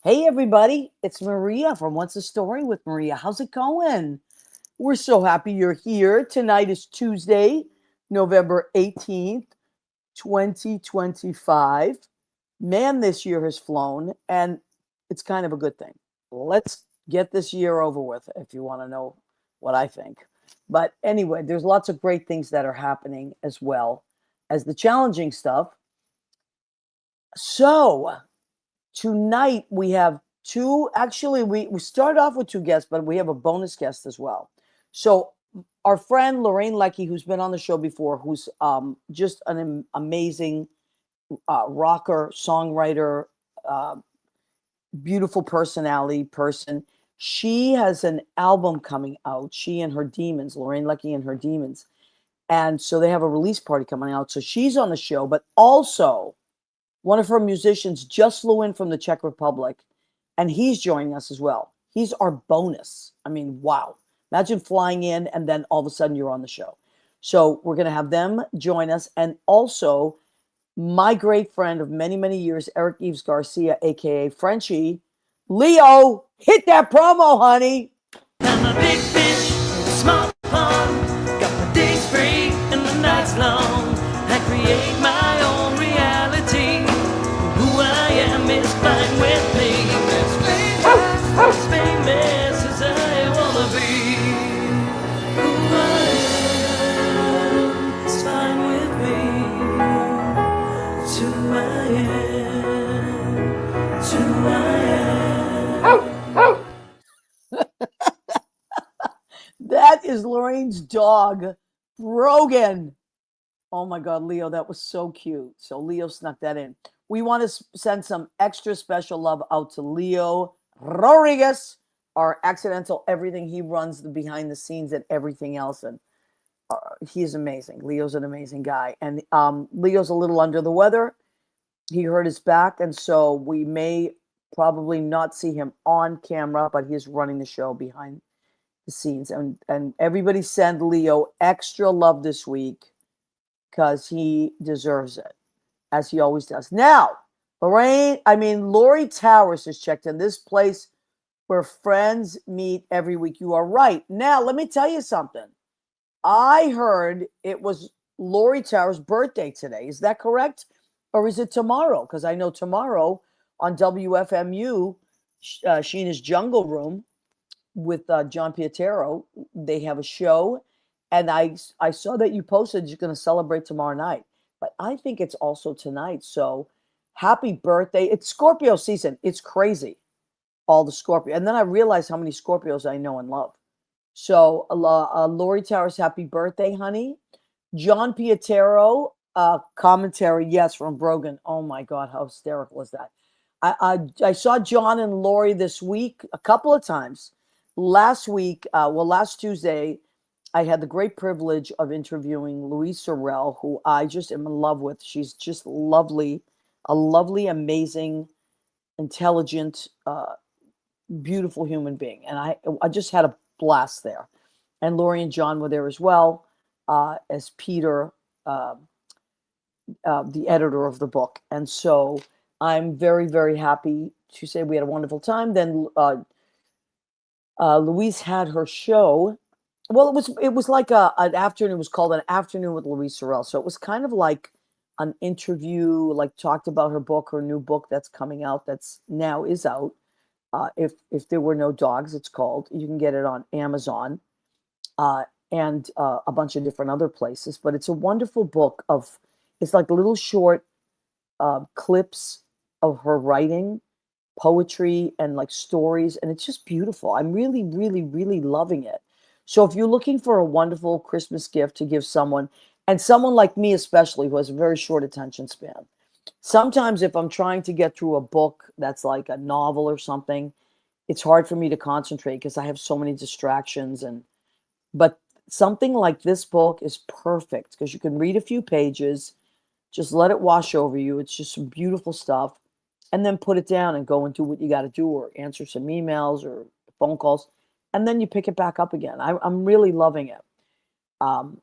Hey, everybody, it's Maria from What's the Story with Maria. How's it going? We're so happy you're here. Tonight is Tuesday, November 18th, 2025. Man, this year has flown, and it's kind of a good thing. Let's get this year over with if you want to know what I think. But anyway, there's lots of great things that are happening as well as the challenging stuff. So, tonight we have two, actually, we started off with two guests, but we have a bonus guest as well. So, our friend Lorraine Leckie, who's been on the show before, who's just an amazing rocker, songwriter, uh, beautiful personality person. She has an album coming out, she and her demons, Lorraine Leckie and her demons. And so they have a release party coming out. So she's on the show, but also one of her musicians just flew in from the Czech Republic, and he's joining us as well. He's our bonus. I mean, wow. Imagine flying in and then all of a sudden you're on the show. So we're going to have them join us. And also, my great friend of many, many years, Yves Garcia, aka Frenchie. Leo, hit that promo, honey. I'm a big fish in a small pond. Got my days free and the nights long. I create my own reality. Who I am is fine with me. As famous as I wanna be. Who I am is fine with me. It's who I am. It's who I am. That is Lorraine's dog, Brogan. Oh my God, Leo, that was so cute. So Leo snuck that in. We want to send some extra special love out to Leo Rodriguez, our accidental everything. He runs the behind the scenes and everything else. And he's amazing. Leo's an amazing guy. And Leo's a little under the weather. He hurt his back. And so we may probably not see him on camera, but he's running the show behind the scenes. And everybody send Leo extra love this week because he deserves it, as he always does. Now, Lori Towers has checked in. This place where friends meet every week. You are right. Now, let me tell you something. I heard it was Lori Towers' birthday today. Is that correct? Or is it tomorrow? Because I know tomorrow on WFMU, Sheena's Jungle Room with John Pietero, they have a show. And I saw that you posted you're going to celebrate tomorrow night. But I think it's also tonight. So happy birthday. It's Scorpio season. It's crazy. All the Scorpio. And then I realized how many Scorpios I know and love. So Lori Towers, happy birthday, honey. John Pietero, commentary, yes, from Brogan. Oh my God, how hysterical is that? I saw John and Lori this week a couple of times. Last week, last Tuesday, I had the great privilege of interviewing Louise Sorrell, who I just am in love with. She's just lovely, a lovely, amazing, intelligent, beautiful human being. And I just had a blast there. And Lori and John were there as well, as Peter, the editor of the book. And so I'm very, very happy to say we had a wonderful time. Then Louise had her show. Well, it was like an afternoon. It was called An Afternoon with Louise Sorrell. So it was kind of like an interview, like talked about her book, her new book that's coming out, that's now is out. If There Were No Dogs, it's called. You can get it on Amazon and a bunch of different other places. But it's a wonderful book it's like little short clips of her writing, poetry, and like stories. And it's just beautiful. I'm really, really, really loving it. So if you're looking for a wonderful Christmas gift to give someone, and someone like me especially, who has a very short attention span, sometimes if I'm trying to get through a book that's like a novel or something, it's hard for me to concentrate because I have so many distractions. But something like this book is perfect because you can read a few pages, just let it wash over you. It's just some beautiful stuff. And then put it down and go and do what you got to do, or answer some emails or phone calls. And then you pick it back up again. I'm really loving it.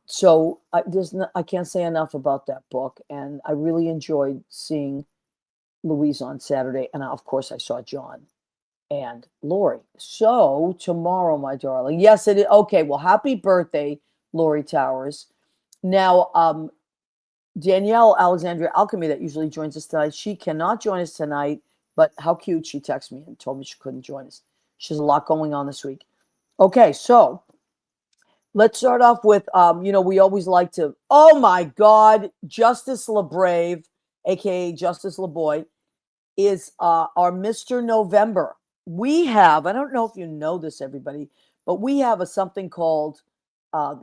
So I can't say enough about that book. And I really enjoyed seeing Louise on Saturday, and of course I saw John and Lori. So tomorrow, my darling. Yes, it is. Okay, well, happy birthday, Lori Towers. Now, Danielle Alexandria Alchemy, that usually joins us tonight, she cannot join us tonight, but how cute, she texted me and told me she couldn't join us. She has a lot going on this week. Okay, so let's start off with, we always like to, oh my God, Justice LeBrave, aka Justice LeBoy, is our Mr. November. We have, I don't know if you know this, everybody, but we have something called, uh,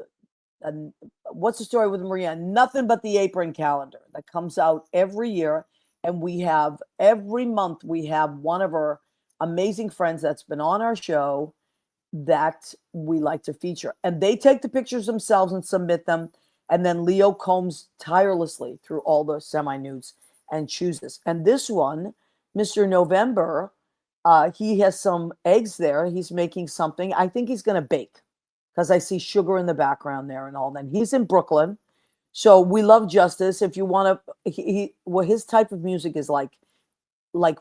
what's the story with Maria? Nothing But the Apron calendar that comes out every year. And we have, every month, we have one of our amazing friends that's been on our show that we like to feature. And they take the pictures themselves and submit them. And then Leo combs tirelessly through all the semi-nudes and chooses. And this one, Mr. November, he has some eggs there. He's making something. I think he's going to bake because I see sugar in the background there and all that. He's in Brooklyn. So we love Justice. If you want to, his type of music is like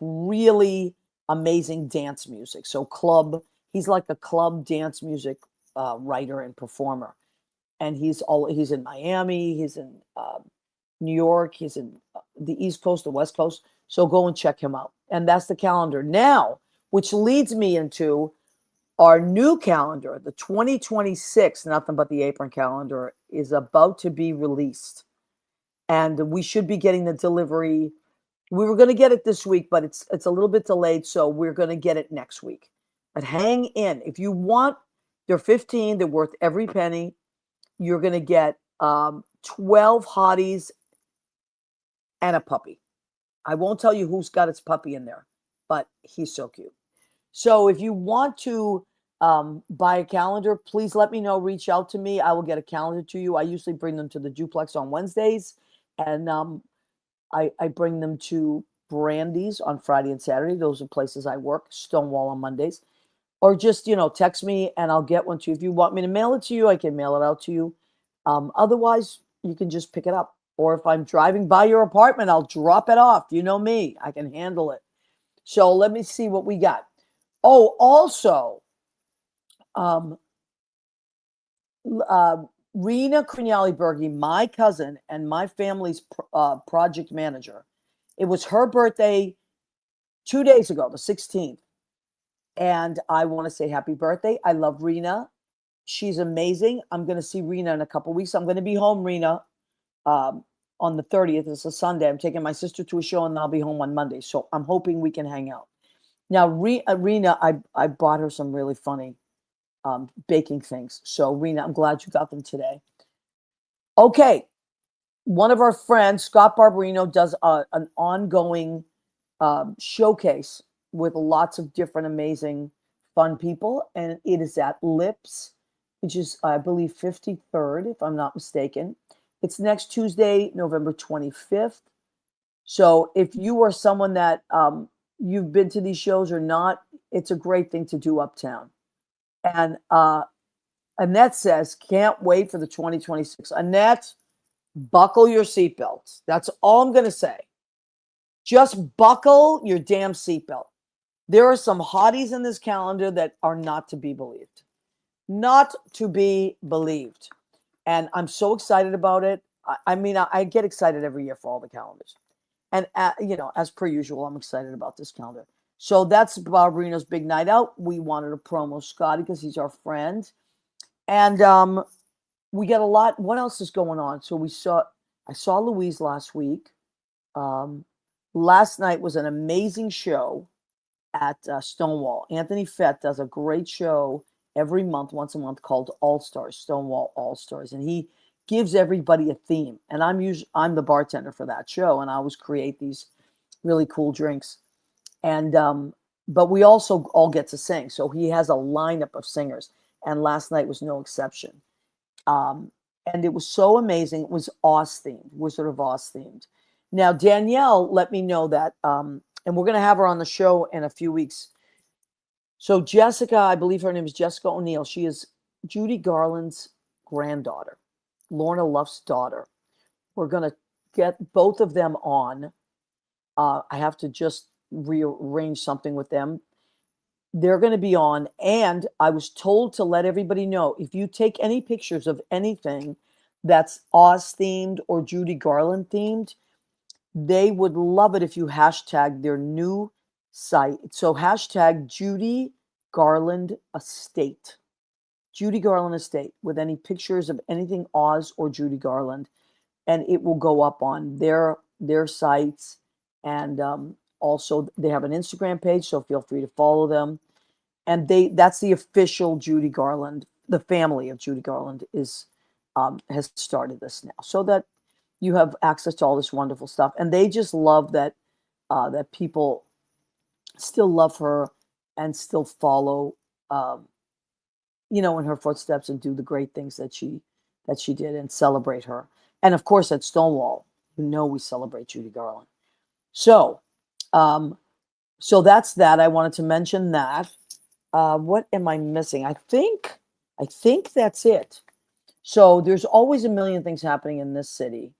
really amazing dance music. So he's like a club dance music writer and performer. And he's in Miami, he's in New York, he's in the East Coast, the West Coast. So go and check him out. And that's the calendar now, which leads me into our new calendar. The 2026 Nothing But the Apron calendar is about to be released. And we should be getting the delivery. We were going to get it this week, but it's a little bit delayed, so we're going to get it next week. But hang in. If you want, they're 15, they're worth every penny. You're going to get 12 hotties and a puppy. I won't tell you who's got its puppy in there, but he's so cute. So if you want to buy a calendar, please let me know. Reach out to me. I will get a calendar to you. I usually bring them to the duplex on Wednesdays, and I bring them to Brandy's on Friday and Saturday. Those are places I work. Stonewall on Mondays. Or just, text me and I'll get one to you. If you want me to mail it to you, I can mail it out to you. Otherwise, you can just pick it up. Or if I'm driving by your apartment, I'll drop it off. You know me. I can handle it. So let me see what we got. Oh, also, Rena Crignali-Bergi, my cousin and my family's project manager. It was her birthday 2 days ago, the 16th. And I want to say happy birthday. I love Rena. She's amazing. I'm going to see Rena in a couple of weeks. I'm going to be home, Rena, on the 30th. It's a Sunday. I'm taking my sister to a show, and I'll be home on Monday. So I'm hoping we can hang out. Now, Rena, I bought her some really funny baking things. So, Rena, I'm glad you got them today. Okay. One of our friends, Scott Barbarino, does an ongoing showcase with lots of different amazing fun people. And it is at Lips, which is, I believe, 53rd, if I'm not mistaken. It's next Tuesday, November 25th. So if you are someone that you've been to these shows or not, it's a great thing to do uptown. And Annette says, can't wait for the 2026. Annette, buckle your seatbelts. That's all I'm going to say. Just buckle your damn seatbelt. There are some hotties in this calendar that are not to be believed. Not to be believed. And I'm so excited about it. I mean, I get excited every year for all the calendars. And, as per usual, I'm excited about this calendar. So that's Barbarino's big night out. We wanted to promo Scotty because he's our friend. And we get a lot. What else is going on? So I saw Louise last week. Last night was an amazing show at Stonewall. Anthony Fett does a great show every month, once a month, called All Stars, Stonewall All Stars. And he gives everybody a theme. And I'm the bartender for that show. And I always create these really cool drinks. And but we also all get to sing. So he has a lineup of singers. And last night was no exception. And it was so amazing. It was Oz-themed, Wizard of Oz themed. Now, Danielle let me know that, and we're going to have her on the show in a few weeks. So Jessica, I believe her name is Jessica O'Neill. She is Judy Garland's granddaughter, Lorna Luft's daughter. We're going to get both of them on I have to just rearrange something with them. They're going to be on. And I was told to let everybody know, if you take any pictures of anything that's Oz themed or Judy Garland themed, they would love it if you hashtag their new site. So hashtag Judy Garland Estate. Judy Garland Estate with any pictures of anything Oz or Judy Garland, and it will go up on their sites. And also they have an Instagram page, so feel free to follow them. And that's the official Judy Garland. The family of Judy Garland has started this now, so that you have access to all this wonderful stuff. And they just love that people still love her and still follow, in her footsteps, and do the great things that she did, and celebrate her. And of course, at Stonewall, we celebrate Judy Garland. So, so that's that. I wanted to mention that. What am I missing? I think that's it. So there's always a million things happening in this city.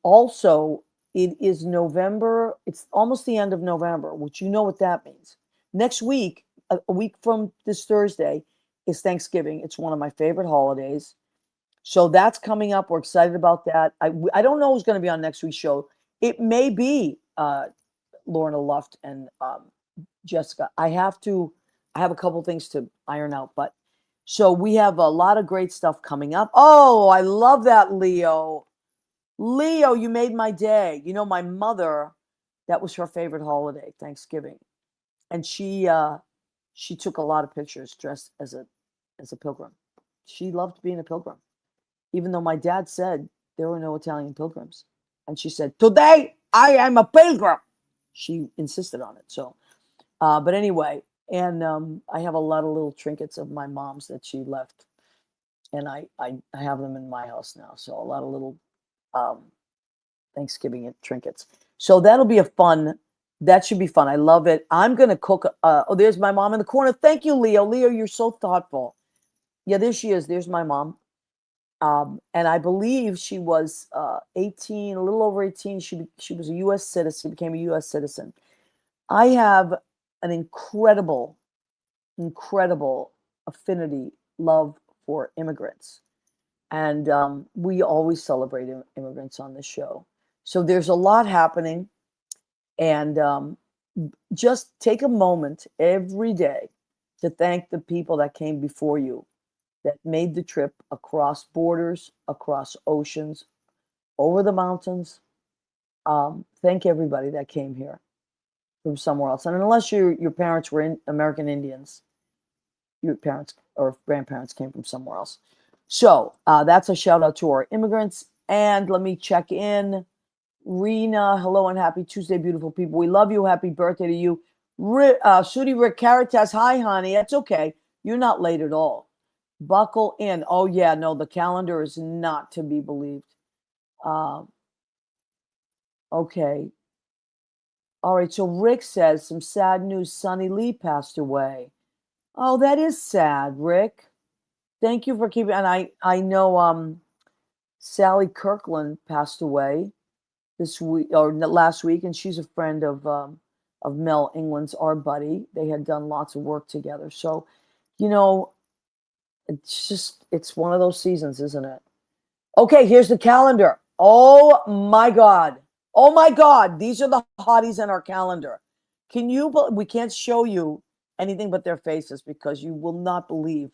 Also, it is November. It's almost the end of November, which you know what that means. Next week, a week from this Thursday, is Thanksgiving. It's one of my favorite holidays. So that's coming up. We're excited about that. I don't know who's going to be on next week's show. It may be Lorna Luft and Jessica. I have a couple things to iron out, but so we have a lot of great stuff coming up. Oh, I love that, Leo. Leo, you made my day. My mother, that was her favorite holiday, Thanksgiving. And she took a lot of pictures dressed as a pilgrim. She loved being a pilgrim, even though my dad said there were no Italian pilgrims. And she said, "Today I am a pilgrim." She insisted on it. So, but anyway, and I have a lot of little trinkets of my mom's that she left, and I have them in my house now. So a lot of little Thanksgiving trinkets. So that'll be that should be fun. I love it. I'm going to cook. Oh, there's my mom in the corner. Thank you, Leo. Leo, you're so thoughtful. Yeah, there she is. There's my mom. And I believe she was 18, a little over 18. She was a U.S. citizen, became a U.S. citizen. I have an incredible affinity, love for immigrants. And we always celebrate immigrants on this show. So there's a lot happening. And just take a moment every day to thank the people that came before you, that made the trip across borders, across oceans, over the mountains. Thank everybody that came here from somewhere else. And unless your parents were American Indians, your parents or grandparents came from somewhere else. So that's a shout out to our immigrants. And let me check in. Rena, hello and happy Tuesday, beautiful people. We love you. Happy birthday to you. Sudi Rick Caritas, hi, honey. It's okay. You're not late at all. Buckle in. Oh, yeah, no, the calendar is not to be believed. Okay. All right, so Rick says some sad news. Sonny Lee passed away. Oh, that is sad, Rick. Thank you for keeping. And I know Sally Kirkland passed away this week or last week, and she's a friend of Mel England's, our buddy. They had done lots of work together. So, it's one of those seasons, isn't it? Okay, here's the calendar. Oh my God. Oh my God. These are the hotties in our calendar. We can't show you anything but their faces because you will not believe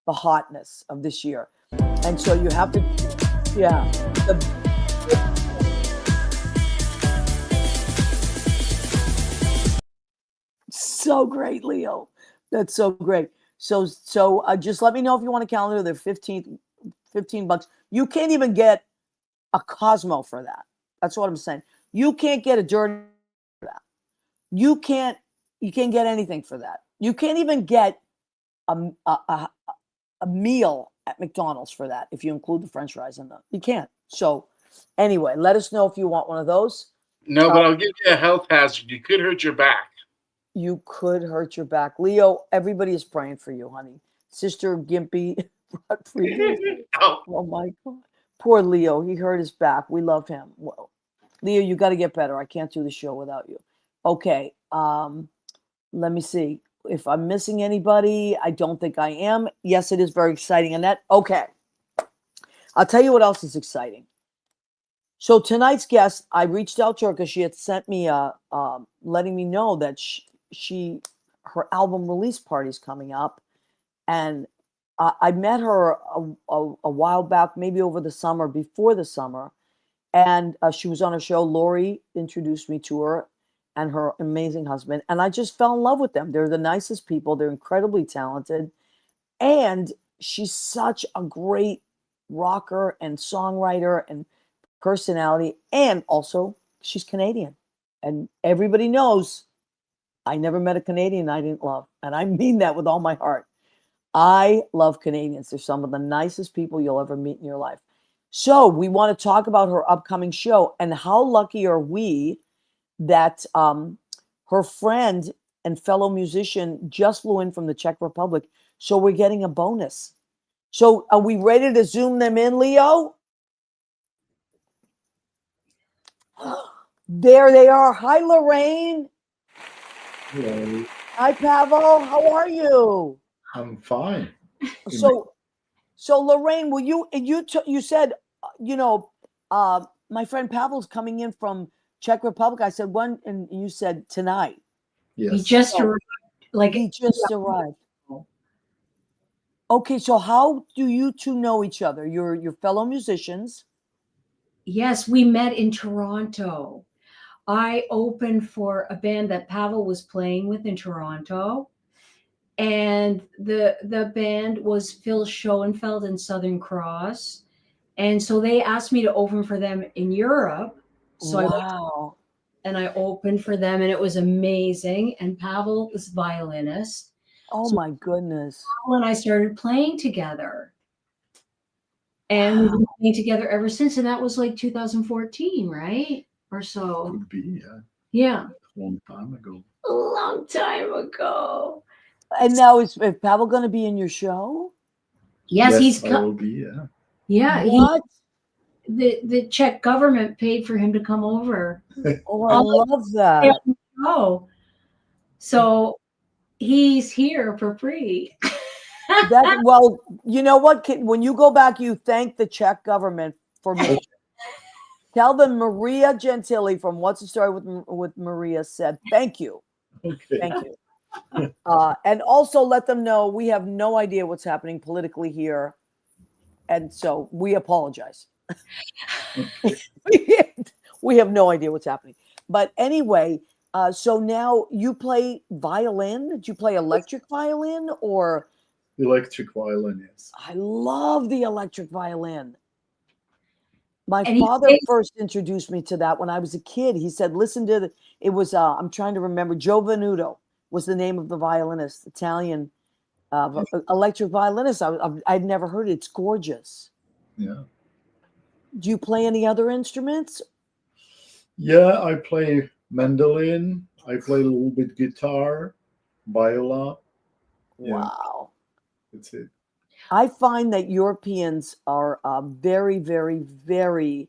the hotness of this year. And so you have to, yeah. So great, Leo. That's so great. So just let me know if you want a calendar. They're $15. You can't even get a Cosmo for that. That's what I'm saying. You can't get a Journey for that. You can't get anything for that. You can't even get a meal at McDonald's for that if you include the French fries in them. You can't. So anyway, let us know if you want one of those. No, but I'll give you a health hazard. You could hurt your back. You could hurt your back. Leo, everybody is praying for you, honey. Sister Gimpy. Oh my God. Poor Leo. He hurt his back. We love him. Well, Leo, you got to get better. I can't do the show without you. Okay. Let me see. If I'm missing anybody, I don't think I am. Yes, it is very exciting. Annette, okay. I'll tell you what else is exciting. So tonight's guest, I reached out to her because she had sent me letting me know that her album release party is coming up, and I met her a while back, maybe over the summer, before the summer, and she was on a show. Lori introduced me to her and her amazing husband, and I just fell in love with them. They're the nicest people. They're incredibly talented, and she's such a great rocker and songwriter and personality, and also she's Canadian, and everybody knows I never met a Canadian I didn't love, and I mean that with all my heart. I love Canadians. They're some of the nicest people you'll ever meet in your life. So we want to talk about her upcoming show, and how lucky are we that her friend and fellow musician just flew in from the Czech Republic, so we're getting a bonus. So are we ready to zoom them in, Leo? There they are. Hi, Lorraine. Hello. Hi, Pavel. How are you? I'm fine. So Lorraine, will you said, my friend Pavel's coming in from Czech Republic. I said when, and you said tonight. Yes. He just arrived. He just arrived. Okay, so how do you two know each other? You're fellow musicians. Yes, we met in Toronto. I opened for a band that Pavel was playing with in Toronto. And the band was Phil Schoenfeld and Southern Cross. And so they asked me to open for them in Europe. So Wow. I opened for them, and it was amazing. And Pavel was violinist. Oh my goodness. Pavel and I started playing together. And we've been playing together ever since. And that was like 2014, right? Or so. Could be, yeah. Yeah. A long time ago. A long time ago. And now is Pavel going to be in your show? Yes, he's I will be, yeah. Yeah. What? The Czech government paid for him to come over. Oh, I love that. Oh, so he's here for free. Well, you know what? When you go back, you thank the Czech government for me. Tell them Maria Gentili from What's the Story with Maria said thank you. Okay. Thank you. And also let them know we have no idea what's happening politically here. And so we apologize. We have no idea what's happening. But anyway, so now you play violin. Did you play electric violin or? Electric violin, yes. I love the electric violin. My And father first introduced me to that when I was a kid. He said, listen to it was, I'm trying to remember, Joe Venuto was the name of the violinist, Italian electric violinist. I'd never heard it. It's gorgeous. Yeah. Do you play any other instruments? Yeah, I play mandolin. I play a little bit guitar, viola. Yeah. Wow. That's it. I find that Europeans are very, very, very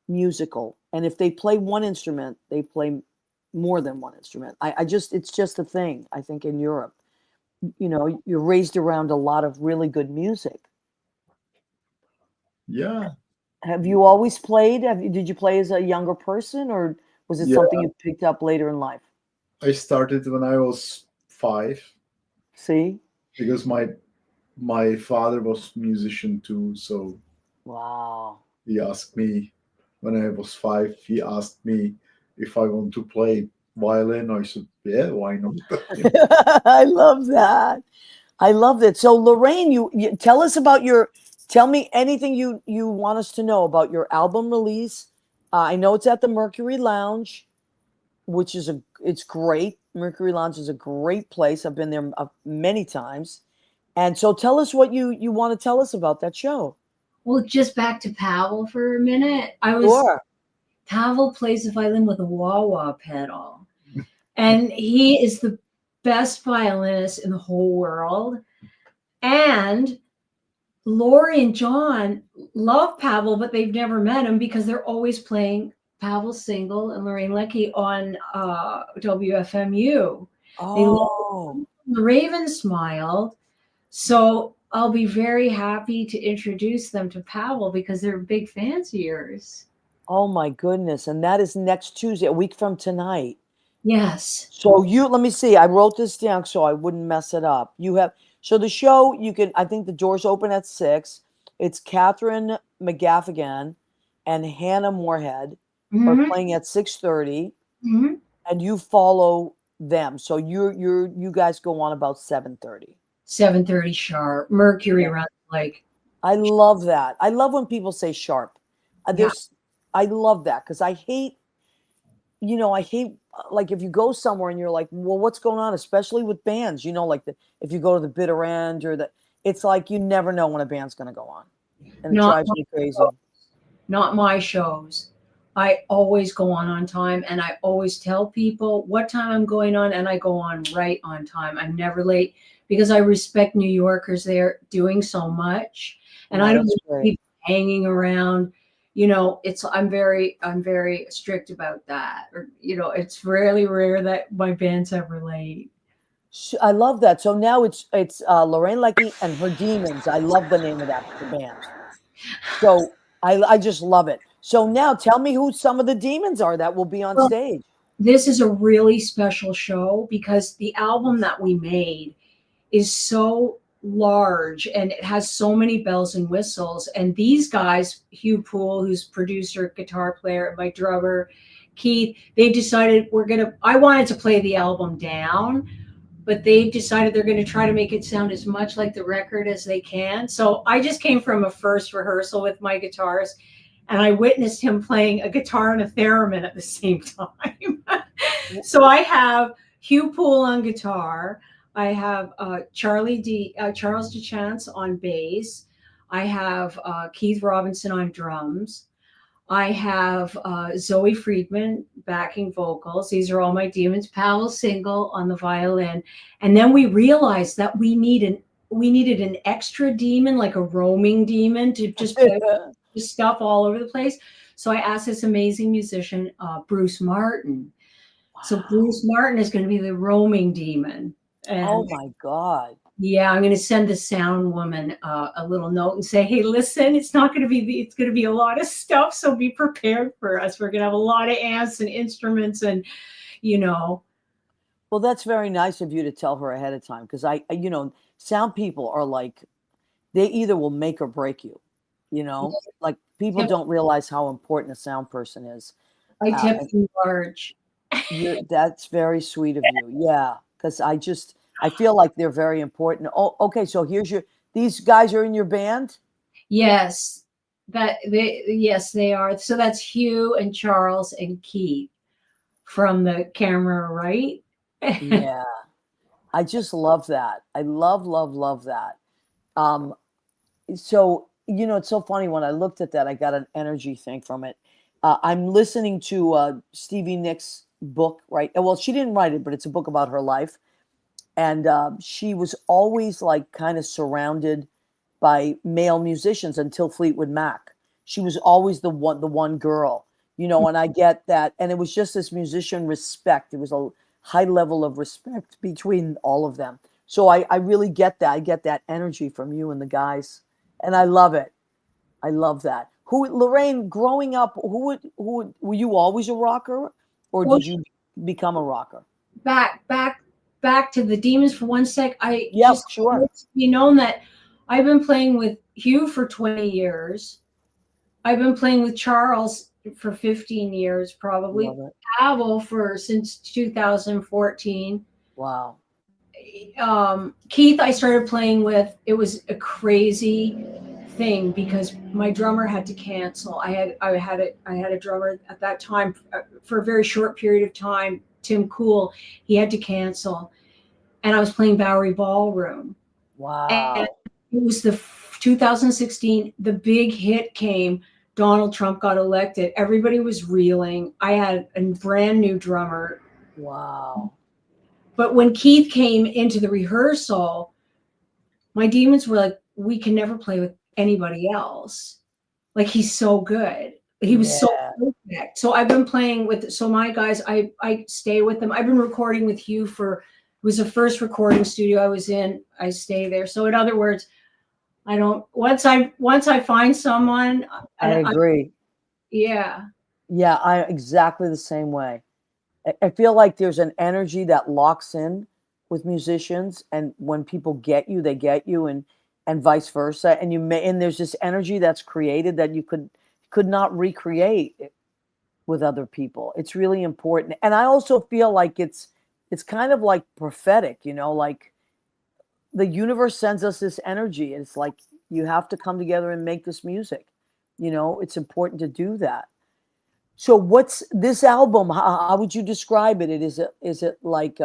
musical. And if they play one instrument, they play more than one instrument. It's just a thing, I think, in Europe. You know, you're raised around a lot of really good music. Yeah. Have you always played? Did you play as a younger person, or was it something you picked up later in life? I started when I was 5. See? Because my father was musician too, so wow. He asked me when I was 5. He asked me if I want to play violin. I said, "Yeah, why not?" I love that. I love that. So, Lorraine, you tell us about tell me anything you want us to know about your album release. I know it's at the Mercury Lounge, which is it's great. Mercury Lounge is a great place. I've been there many times. And so tell us what you want to tell us about that show. Well, just back to Pavel for a minute. Pavel plays the violin with a wah-wah pedal. And he is the best violinist in the whole world. And Lori and John love Pavel, but they've never met him because they're always playing Pavel Single and Lorraine Leckie on WFMU. They love Oh, the Raven smiled. So I'll be very happy to introduce them to Pavel because they're big fans of yours. oh my goodness. And that is next Tuesday, a week from tonight. Yes. So let me see. I wrote this down so I wouldn't mess it up. So the show, I think the doors open at 6. It's Catherine McGaffigan and Hannah Moorhead are Mhm. playing at 6:30, Mhm. and you follow them. So you guys go on about 7:30. 7:30 sharp. Mercury Yeah. runs like, I love that. I love when people say sharp. yeah. I love that because I hate like if you go somewhere and you're like, well, what's going on? Especially with bands, like if you go to the bitter end it's like you never know when a band's going to go on, and it Not drives me crazy. not my shows. I always go on time, and I always tell people what time I'm going on, and I go on right on time. I'm never late because I respect New Yorkers. They're doing so much, and I No, don't that's want great. people hanging around. I'm very strict about that. Or, it's really rare that my band's ever late. I love that. So now it's Lorraine Leckie and her Demons. I love the name of the band. So I just love it. So now tell me who some of the demons are that will be on Well, stage. this is a really special show because the album that we made is so large and it has so many bells and whistles. And these guys, Hugh Poole, who's producer, guitar player, and my drummer, Keith, they've decided I wanted to play the album down, but they've decided they're going to try to make it sound as much like the record as they can. So I just came from a first rehearsal with my guitarist, and I witnessed him playing a guitar and a theremin at the same time. So I have Hugh Poole on guitar. I have Charles DeChance on bass. I have Keith Robinson on drums. I have Zoe Friedman backing vocals. These are all my demons. Pavel Single on the violin. And then we realized that we needed an extra demon, like a roaming demon, to just play stuff all over the place. So I asked this amazing musician, Bruce Martin. Wow. So Bruce Martin is going to be the roaming demon. And Oh my God. yeah, I'm going to send the sound woman a little note and say, hey, listen, it's going to be a lot of stuff. So be prepared for us. We're going to have a lot of amps and instruments and, Well, that's very nice of you to tell her ahead of time. Cause sound people are like, they either will make or break you, like people don't realize how important a sound person is. I tip you large. That's very sweet of you. Yeah. Cause I feel like they're very important. Oh, okay. So these guys are in your band? Yes, they are. So that's Hugh and Charles and Keith from the camera, right? Yeah. I just love that. I love, love, love that. So, it's so funny when I looked at that, I got an energy thing from it. I'm listening to Stevie Nicks' book, right? Well, she didn't write it, but it's a book about her life. And she was always like kind of surrounded by male musicians until Fleetwood Mac. She was always the one girl, and I get that. And it was just this musician respect. There was a high level of respect between all of them. So I really get that. I get that energy from you and the guys. And I love it. I love that. Lorraine, growing up, were you always a rocker, or did you become a rocker? Back to the demons for one sec. Sure. That I've been playing with Hugh for 20 years. I've been playing with Charles for 15 years, probably. Pavel since 2014. Wow. Keith, I started playing with. It was a crazy thing because my drummer had to cancel. I had a drummer at that time for a very short period of time, Tim Cool. He had to cancel, and I was playing Bowery Ballroom. Wow. And it was the 2016, the big hit came. Donald Trump got elected. Everybody was reeling. I had a brand new drummer. Wow. But when Keith came into the rehearsal, my demons were like, we can never play with anybody else. Like, he's so good. He was so focused. project. So I've been playing with, so my guys, I stay with them. I've been recording with you for, it was the first recording studio I was in. I stay there. So in other words, I don't, once I find someone, I agree. yeah. Yeah, I exactly the same way. I feel like there's an energy that locks in with musicians, and when people get you, they get you, and vice versa. And there's this energy that's created that you could not recreate with other people. It's really important. And I also feel like it's kind of like prophetic, like the universe sends us this energy. It's like you have to come together and make this music. It's important to do that. So what's this album? How would you describe it? Is it like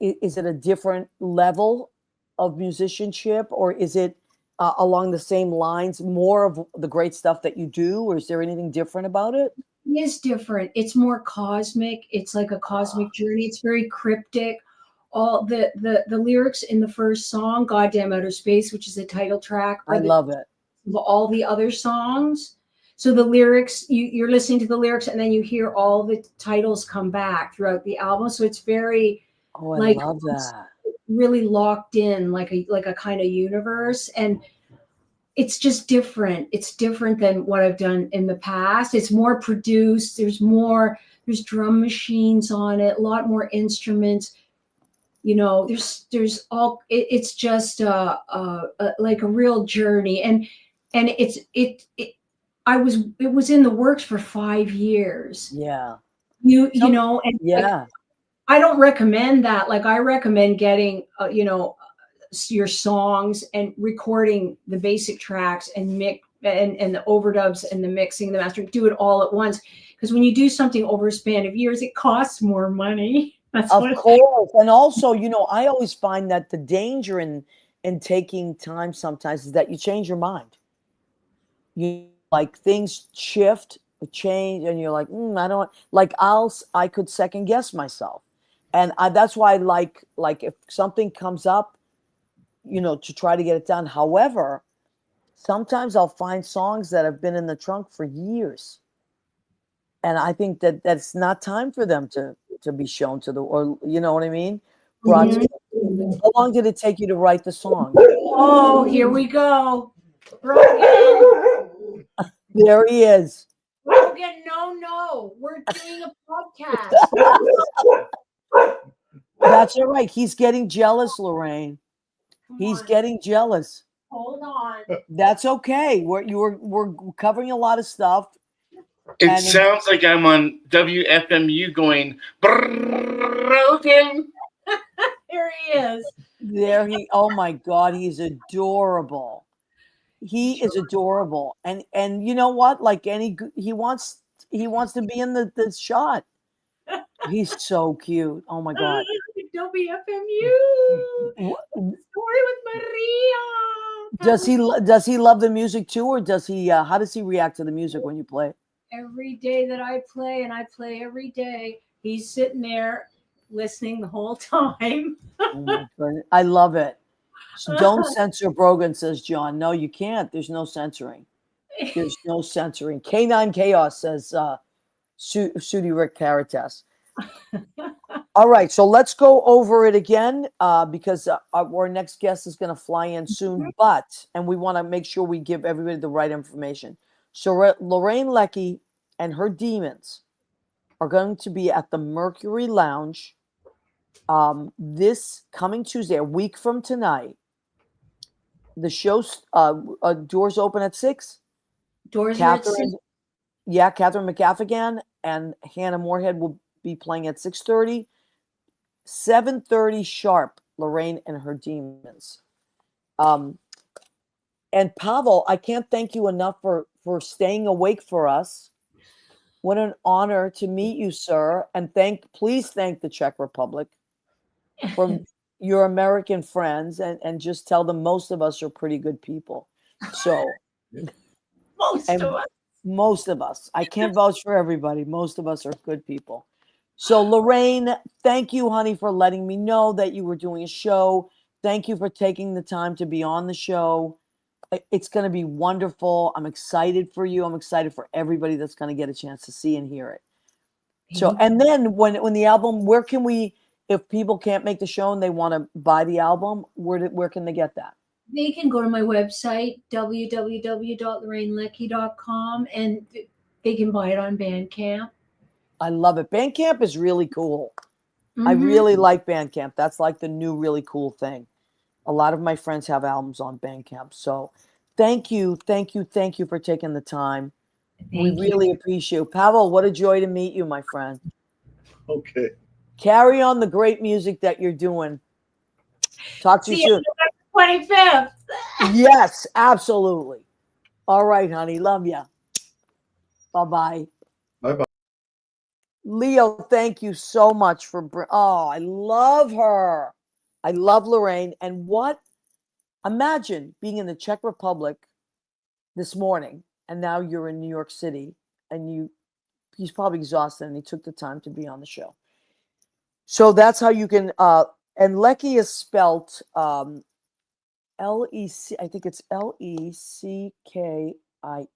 is it a different level of musicianship, or is it along the same lines, more of the great stuff that you do, or is there anything different about it? It is different. It's more cosmic. It's like a cosmic journey. It's very cryptic. All the lyrics in the first song, "Goddamn Outer Space," which is the title track, I love it. of all the other songs. So the lyrics, you're listening to the lyrics, and then you hear all the titles come back throughout the album. So it's very Oh, I like love that. really locked in, like a kind of universe. And it's just different. It's different than what I've done in the past. It's more produced. There's drum machines on it, a lot more instruments. There's all. It's just like a real journey, and it was in the works for 5 years. Yeah. And like, Yeah. I don't recommend that. Like, I recommend getting your songs and recording the basic tracks and mix and the overdubs and the mixing, the mastering, do it all at once. Because when you do something over a span of years, it costs more money. Of course. And also, I always find that the danger in taking time sometimes is that you change your mind. You like things shift, change, and you're like, I don't like. I could second guess myself, and that's why I like if something comes up, to try to get it done. However, sometimes I'll find songs that have been in the trunk for years, and I think that's not time for them to be shown to or you know what I mean? Brought to. How long did it take you to write the song? Oh, here we go. Brogan. There he is. Brogan, no. We're doing a podcast. That's all right. He's getting jealous, Lorraine. He's getting jealous. Hold on. That's okay. We're covering a lot of stuff. It sounds like I'm on WFMU going, Brogan. Here he is. Oh my God, he's adorable. He is adorable. And you know what? Like he wants to be in the shot. He's so cute. Oh my God. WFMU. Story with Maria. Does he love the music too, or does he how does he react to the music when you play? Every day that I play, and I play every day, he's sitting there listening the whole time. Oh my goodness. I love it. So don't censor Brogan, says John. No, you can't. There's no censoring. There's no censoring. K9 Chaos says Sudi Rick Caritas. All right, so let's go over it again because our next guest is going to fly in soon, and we want to make sure we give everybody the right information. So Lorraine Leckie and her demons are going to be at the Mercury Lounge this coming Tuesday, a week from tonight. The show's doors open at 6. Doors are at 6. Yeah, Catherine McGaffigan and Hannah Moorhead will be playing at 6:30. 7:30 sharp, Lorraine and her demons. And Pavel, I can't thank you enough for staying awake for us. What an honor to meet you, sir. And please thank the Czech Republic for your American friends and just tell them most of us are pretty good people. So most of us. I can't vouch for everybody. Most of us are good people. So Lorraine, thank you, honey, for letting me know that you were doing a show. Thank you for taking the time to be on the show. It's going to be wonderful. I'm excited for you. I'm excited for everybody that's going to get a chance to see and hear it. So, and then when the album, where can we, if people can't make the show and they want to buy the album, where can they get that? They can go to my website, www.lorraineleckie.com, and they can buy it on Bandcamp. I love it. Bandcamp is really cool. I Mhm. really like Bandcamp. That's like the new really cool thing. A lot of my friends have albums on Bandcamp. So thank you for taking the time. We Thank you. really appreciate you. Pavel, what a joy to meet you, my friend. Okay. Carry on the great music that you're doing. Talk to See you you soon. November 25th. Yes, absolutely. All right, honey. Love you. Bye-bye. Bye-bye. Leo, thank you so much for I love her. I love Lorraine. And imagine being in the Czech Republic this morning and now you're in New York City and he's probably exhausted and he took the time to be on the show. So that's how you can and Leckie is spelt L-E-C, I think it's Leckie. I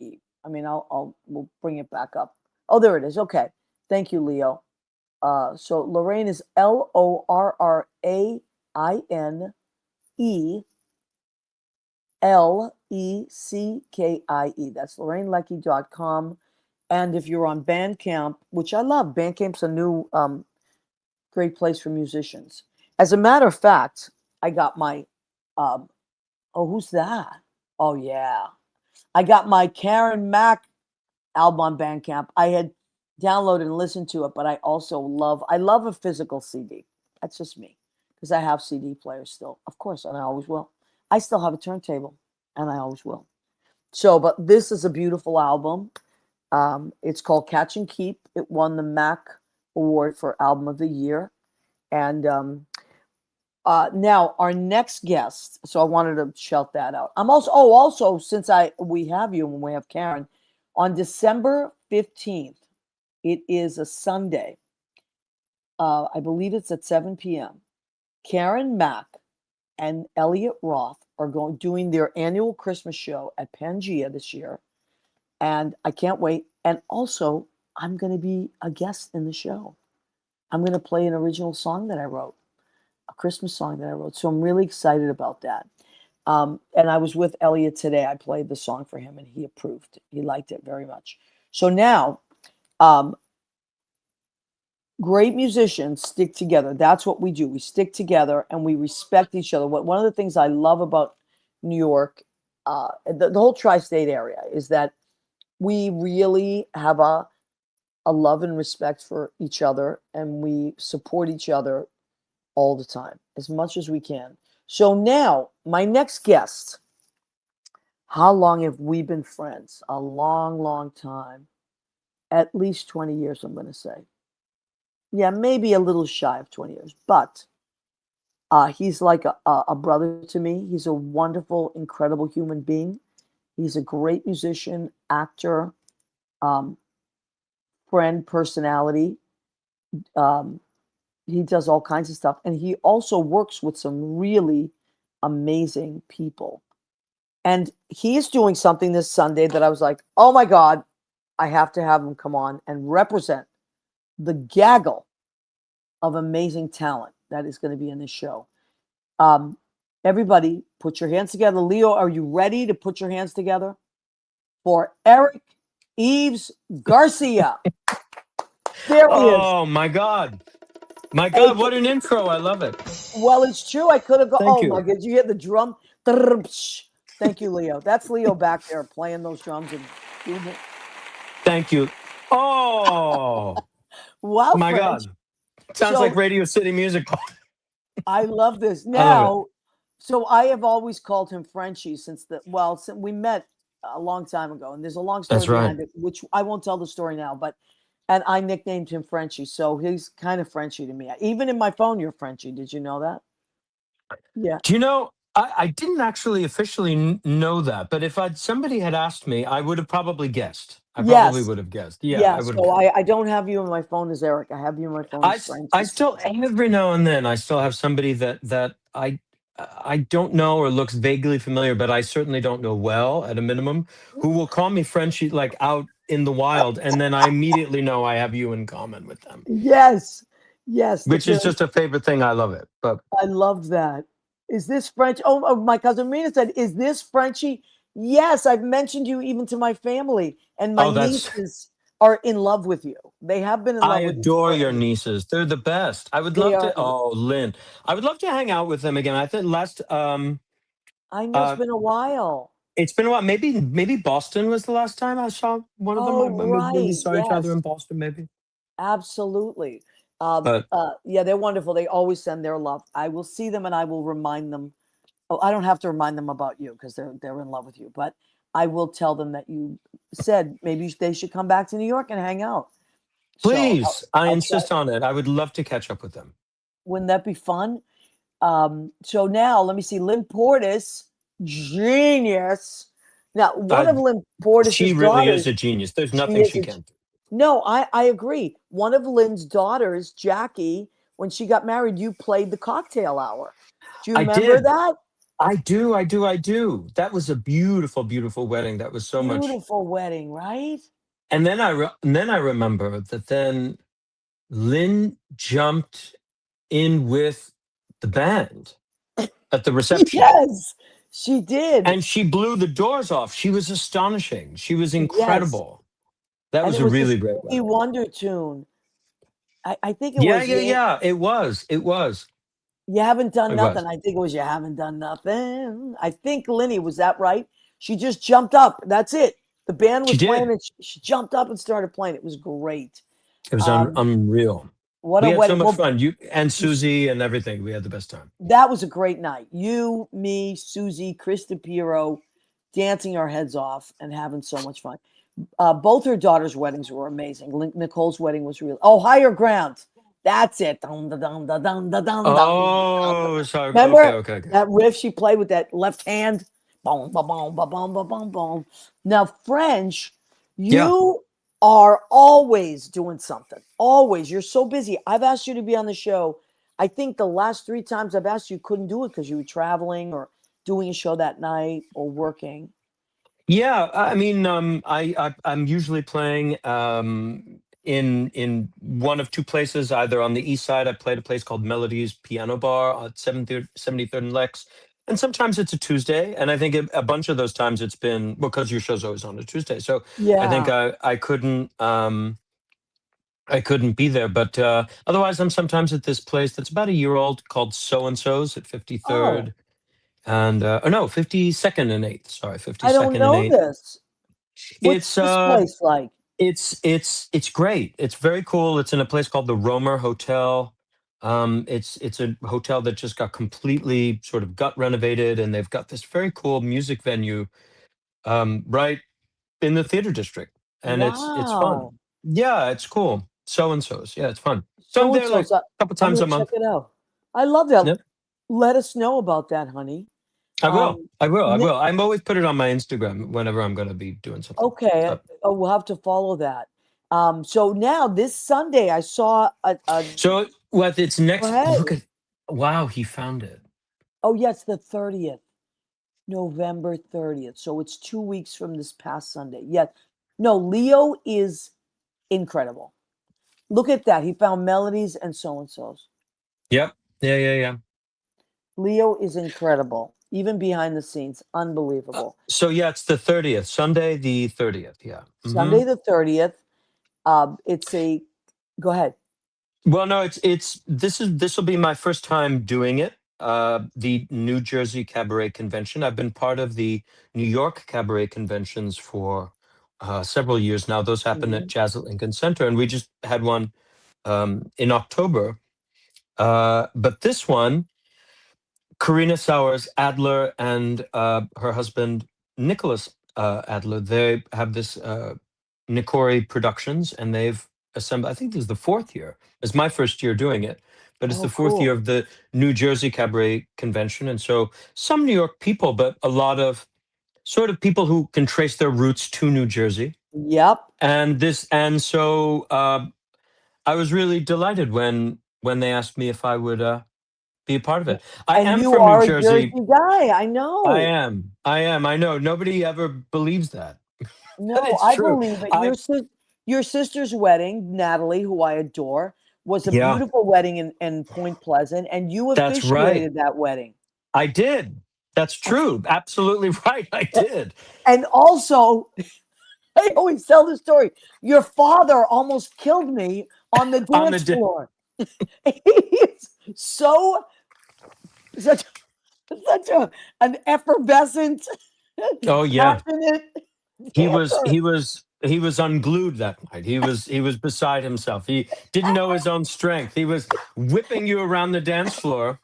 mean, we'll bring it back up. Oh, there it is. Okay. Thank you, Leo. So Lorraine is LorrainLeckie. That's LorraineLeckie.com. And if you're on Bandcamp, which I love, Bandcamp's a new great place for musicians. As a matter of fact, I got my who's that? Oh yeah. I got my Karen Mack album on Bandcamp. I had downloaded and listened to it, but I also love a physical CD. That's just me. Because I have CD players still, of course, and I always will. I still have a turntable, and I always will. So, but this is a beautiful album. It's called Catch and Keep. It won the Mac Award for Album of the Year. And now our next guest. So I wanted to shout that out. I'm also since we have you and we have Karen on December 15th. It is a Sunday. I believe it's at 7 p.m. Karen Mack and Elliot Roth are doing their annual Christmas show at Pangea this year. And I can't wait. And also, I'm going to be a guest in the show. I'm going to play an original song that I wrote, a Christmas song that I wrote. So I'm really excited about that. And I was with Elliot today. I played the song for him and he approved. He liked it very much. So now, great musicians stick together. That's what we do. We stick together and we respect each other. One of the things I love about New York, the whole tri-state area, is that we really have a love and respect for each other, and we support each other all the time as much as we can. So now, my next guest. How long have we been friends? A long, long time. At least 20 years, I'm going to say. Yeah, maybe a little shy of 20 years, but he's like a brother to me. He's a wonderful, incredible human being. He's a great musician, actor, friend, personality. He does all kinds of stuff. And he also works with some really amazing people. And he is doing something this Sunday that I was like, oh my God, I have to have him come on and represent the gaggle of amazing talent that is going to be in this show. Everybody, put your hands together. Leo, are you ready to put your hands together for Eric Yves Garcia? There he is. Oh my God. My God, what an intro. I love it. Well, it's true. I could have gone. Thank Oh you. my God. You hear the drum? Thank you, Leo. That's Leo back there playing those drums and doing it. Thank you. Oh, Wow. my French. God. Sounds like Radio City Music Hall. I love this. I love Now, so I have always called him Frenchie since we met a long time ago, and there's a long story That's right. behind it, which I won't tell the story now, and I nicknamed him Frenchie, so he's kind of Frenchie to me. Even in my phone, you're Frenchie. Did you know that? Yeah. Do you know, I didn't actually officially know that, but if somebody had asked me, I would have probably guessed. I probably would have guessed. Yeah, I would have. So I don't have you in my phone as Eric. I have you in my phone as Frenchie. I still, every now and then, I still have somebody that I don't know or looks vaguely familiar, but I certainly don't know well at a minimum, who will call me Frenchie like out in the wild, and then I immediately know I have you in common with them, Yes. Yes. which is just a favorite thing. I love it. But I love that. Is this French? Oh, my cousin Rena said, "Is this Frenchie?" Yes, I've mentioned you even to my family, and my that's nieces are in love with you. They have been in I love with you adore your forever. nieces. They're the best. I would They love are. to. Oh, Lynn, I would love to hang out with them again. I think last I know it's uh been a while. it's been a while. Maybe Boston was the last time I saw one of them. Oh, Maybe we right. saw each other Yes, in Boston. Maybe, absolutely. but Yeah, they're wonderful. They always send their love. I will see them and I will remind them. Oh, I don't have to remind them about you because they're in love with you, but I will tell them that you said maybe they should come back to New York and hang out. So please, I I'll try. insist on it. I would love to catch up with them. Wouldn't that be fun? So now let me see. Lynn Portis, genius. Now, one Uh, of Lynn she Portis's really is daughters, a genius. There's she nothing is she a. can't do. No, I agree. One of Lynn's daughters, Jackie, when she got married, you played the cocktail hour. Do you I remember did. that? I do. I do. I do. That was a beautiful, beautiful wedding. That was so much. Beautiful wedding, right? And then I remember that then Lynn jumped in with the band at the reception, Yes, she did. and she blew the doors off. She was astonishing. She was Yes. incredible. That And was it a was the really great Stevie wedding. Wonder tune. I think it Yeah, was yeah, yeah. It was. It was. You Haven't Done It Nothing. was. I think it was You Haven't Done Nothing. I think Linny, was that right? She just jumped up. That's it. The band She was playing did. and she jumped up and started playing. It was great. It was Um, unreal. what We a had so wedding. much Well, fun. You and Susie and everything. We had the best time. that was a great night. You, me, Susie, Krista Piero, dancing our heads off and having so much fun. Both her daughters' weddings were amazing. Nicole's wedding was real. Oh, Higher Ground. That's it. Dun, dun, dun, dun, dun, dun, dun, dun, dun. Oh, sorry. Okay, Remember okay, okay. that riff she played with that left hand? Boom, boom, boom, boom, boom, boom, boom, boom. Now, French, Yeah. you are always doing something. Always. You're so busy. I've asked you to be on the show. I think the last 3 times I've asked you couldn't do it because you were traveling or doing a show that night or working. Yeah, I mean, I'm usually playing in one of two places. Either on the east side, I played a place called Melody's Piano Bar at 73rd and Lex, and sometimes it's a Tuesday. And I think a bunch of those times it's been because your show's always on a Tuesday. So I think Yeah. I couldn't be there. But otherwise, I'm sometimes at this place that's about a year old called So and So's at Oh, 53rd and oh no, 52nd and 8th. Sorry, I don't 52nd and know 8th. this. What's It's this place like? it's great. It's very cool. It's in a place called the Romer Hotel. It's a hotel that just got completely sort of gut renovated, and they've got this very cool music venue right in the theater district, and it's fun. Wow. Yeah, it's cool. So and so's. Yeah, it's fun. So I'm So and there so. like So a couple I'm times gonna a check month. it out. I love that. Yep, Let us know about that, honey. I will. Um, I will. I ne- will. I'm always put it on my Instagram whenever I'm going to be doing something. okay. So, We'll have to follow that. So now this Sunday, I saw a. so what? It's Go next. ahead. Look at. Wow, he found it. Oh, yes, the 30th, November 30th. So it's 2 weeks from this past Sunday. Yes. No, Leo is incredible. Look at that. He found melodies and so and so's. Yep. Yeah, yeah, yeah. Leo is incredible, even behind the scenes. Unbelievable. So yeah, it's the 30th, Sunday the 30th. Yeah. Sunday the 30th. It's a. Go ahead. Well, no, this will be my first time doing it. The New Jersey Cabaret Convention. I've been part of the New York Cabaret conventions for several years now. Those happen at Mhm. Jazz at Lincoln Center, and we just had one in October. But this one, Karina Sowers Adler and her husband Nicholas Adler, they have this Nikori Productions, and they've assembled. I think this is the fourth year. It's my first year doing it, but it's Oh, the fourth year cool. of the New Jersey Cabaret Convention, and so some New York people, but a lot of sort of people who can trace their roots to New Jersey. Yep. And so I was really delighted when they asked me if I would be a part of it. I And am you from New are a Jersey Jersey. guy. I I know. am. I am. I know. Nobody ever believes that, but No, it's I true. believe it. I Your sister's wedding, Natalie, who I adore, was a Yeah, beautiful wedding in Point Pleasant, and you that's right. officiated that wedding. I did. That's true. Absolutely right. I did. And also, I always tell the story. Your father almost killed me on the On the dance floor. He's so such such an effervescent, Oh yeah. passionate He was dancer. he was he was unglued that night. He was beside himself. He didn't know his own strength. He was whipping you around the dance floor.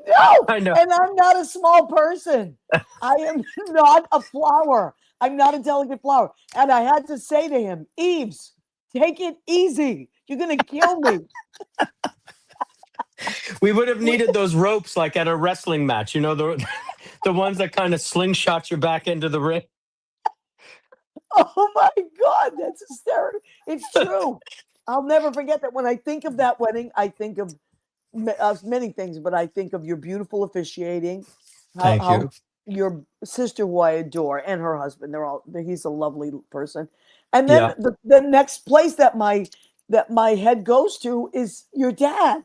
No, I know. and I'm not a small person. I am not a flower. I'm not a delicate flower. And I had to say to him, Yves, take it easy. You're going to kill me. We would have needed those ropes like at a wrestling match, the the ones that kind of slingshot you back into the ring. Oh my God, that's hysterical. It's true. I'll never forget that. When I think of that wedding, I think of many things, but I think of your beautiful officiating, Thank how you. your sister, who I adore, and her husband, he's a lovely person. And then Yeah, the next place that my head goes to is your dad.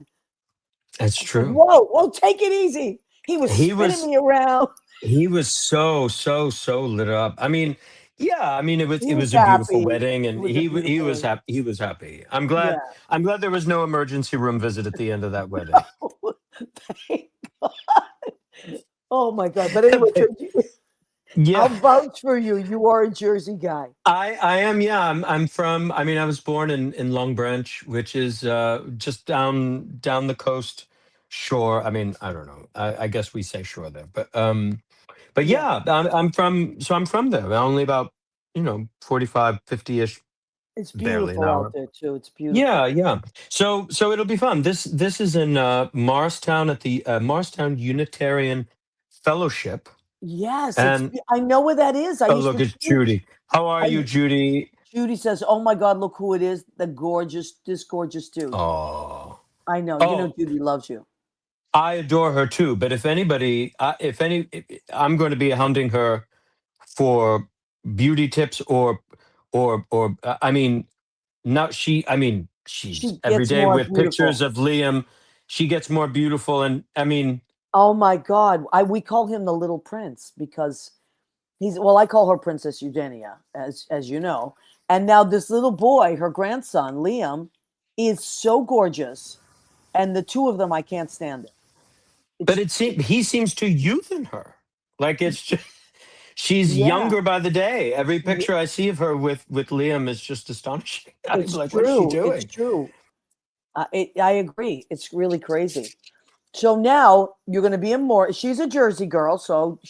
that's I said, true. whoa, take it easy. He was He spinning was me around. he was so lit up. I mean, yeah, I mean it He was was a beautiful happy. wedding It and was a he beautiful was wedding. happy. He was happy. Yeah. I'm glad there was no emergency room visit at the end of that wedding. Thank God. Oh my God. But anyway, so Yeah. I'll vouch for you. You are a Jersey guy. I am, yeah. I'm from, I mean, I was born in Long Branch, which is just down the coast shore. I mean, I don't know. I guess we say shore there. But Yeah. yeah, I'm from there. Only about, 45, 50-ish, It's barely an beautiful out hour. there too. It's Yeah, beautiful. yeah. So it'll be fun. This is in Morristown at the Morristown Unitarian Fellowship. Yes, And I know where that is. I oh, used look, to it's teach. Judy. How are you, I Judy? Judy says, "Oh my God, look who it is! This gorgeous dude." Oh. I know. You know, Oh, Judy loves you. I adore her too. But if anybody, I'm going to be hounding her for beauty tips I mean, not she. I mean, she's She every gets day more with pictures beautiful. of Liam. She gets more beautiful, and I mean, Oh my God, we call him the Little Prince because I call her Princess Eugenia, as you know. And now this little boy, her grandson Liam, is so gorgeous, and the two of them, I can't stand it. but It's he seems to youthen her. Like it's just she's Yeah, younger by the day. Every yeah, picture I see of her with Liam is just astonishing. I'm it's like, what is she true. It's doing? true. I agree. It's really crazy. So now you're going to be in more. She's a Jersey girl, so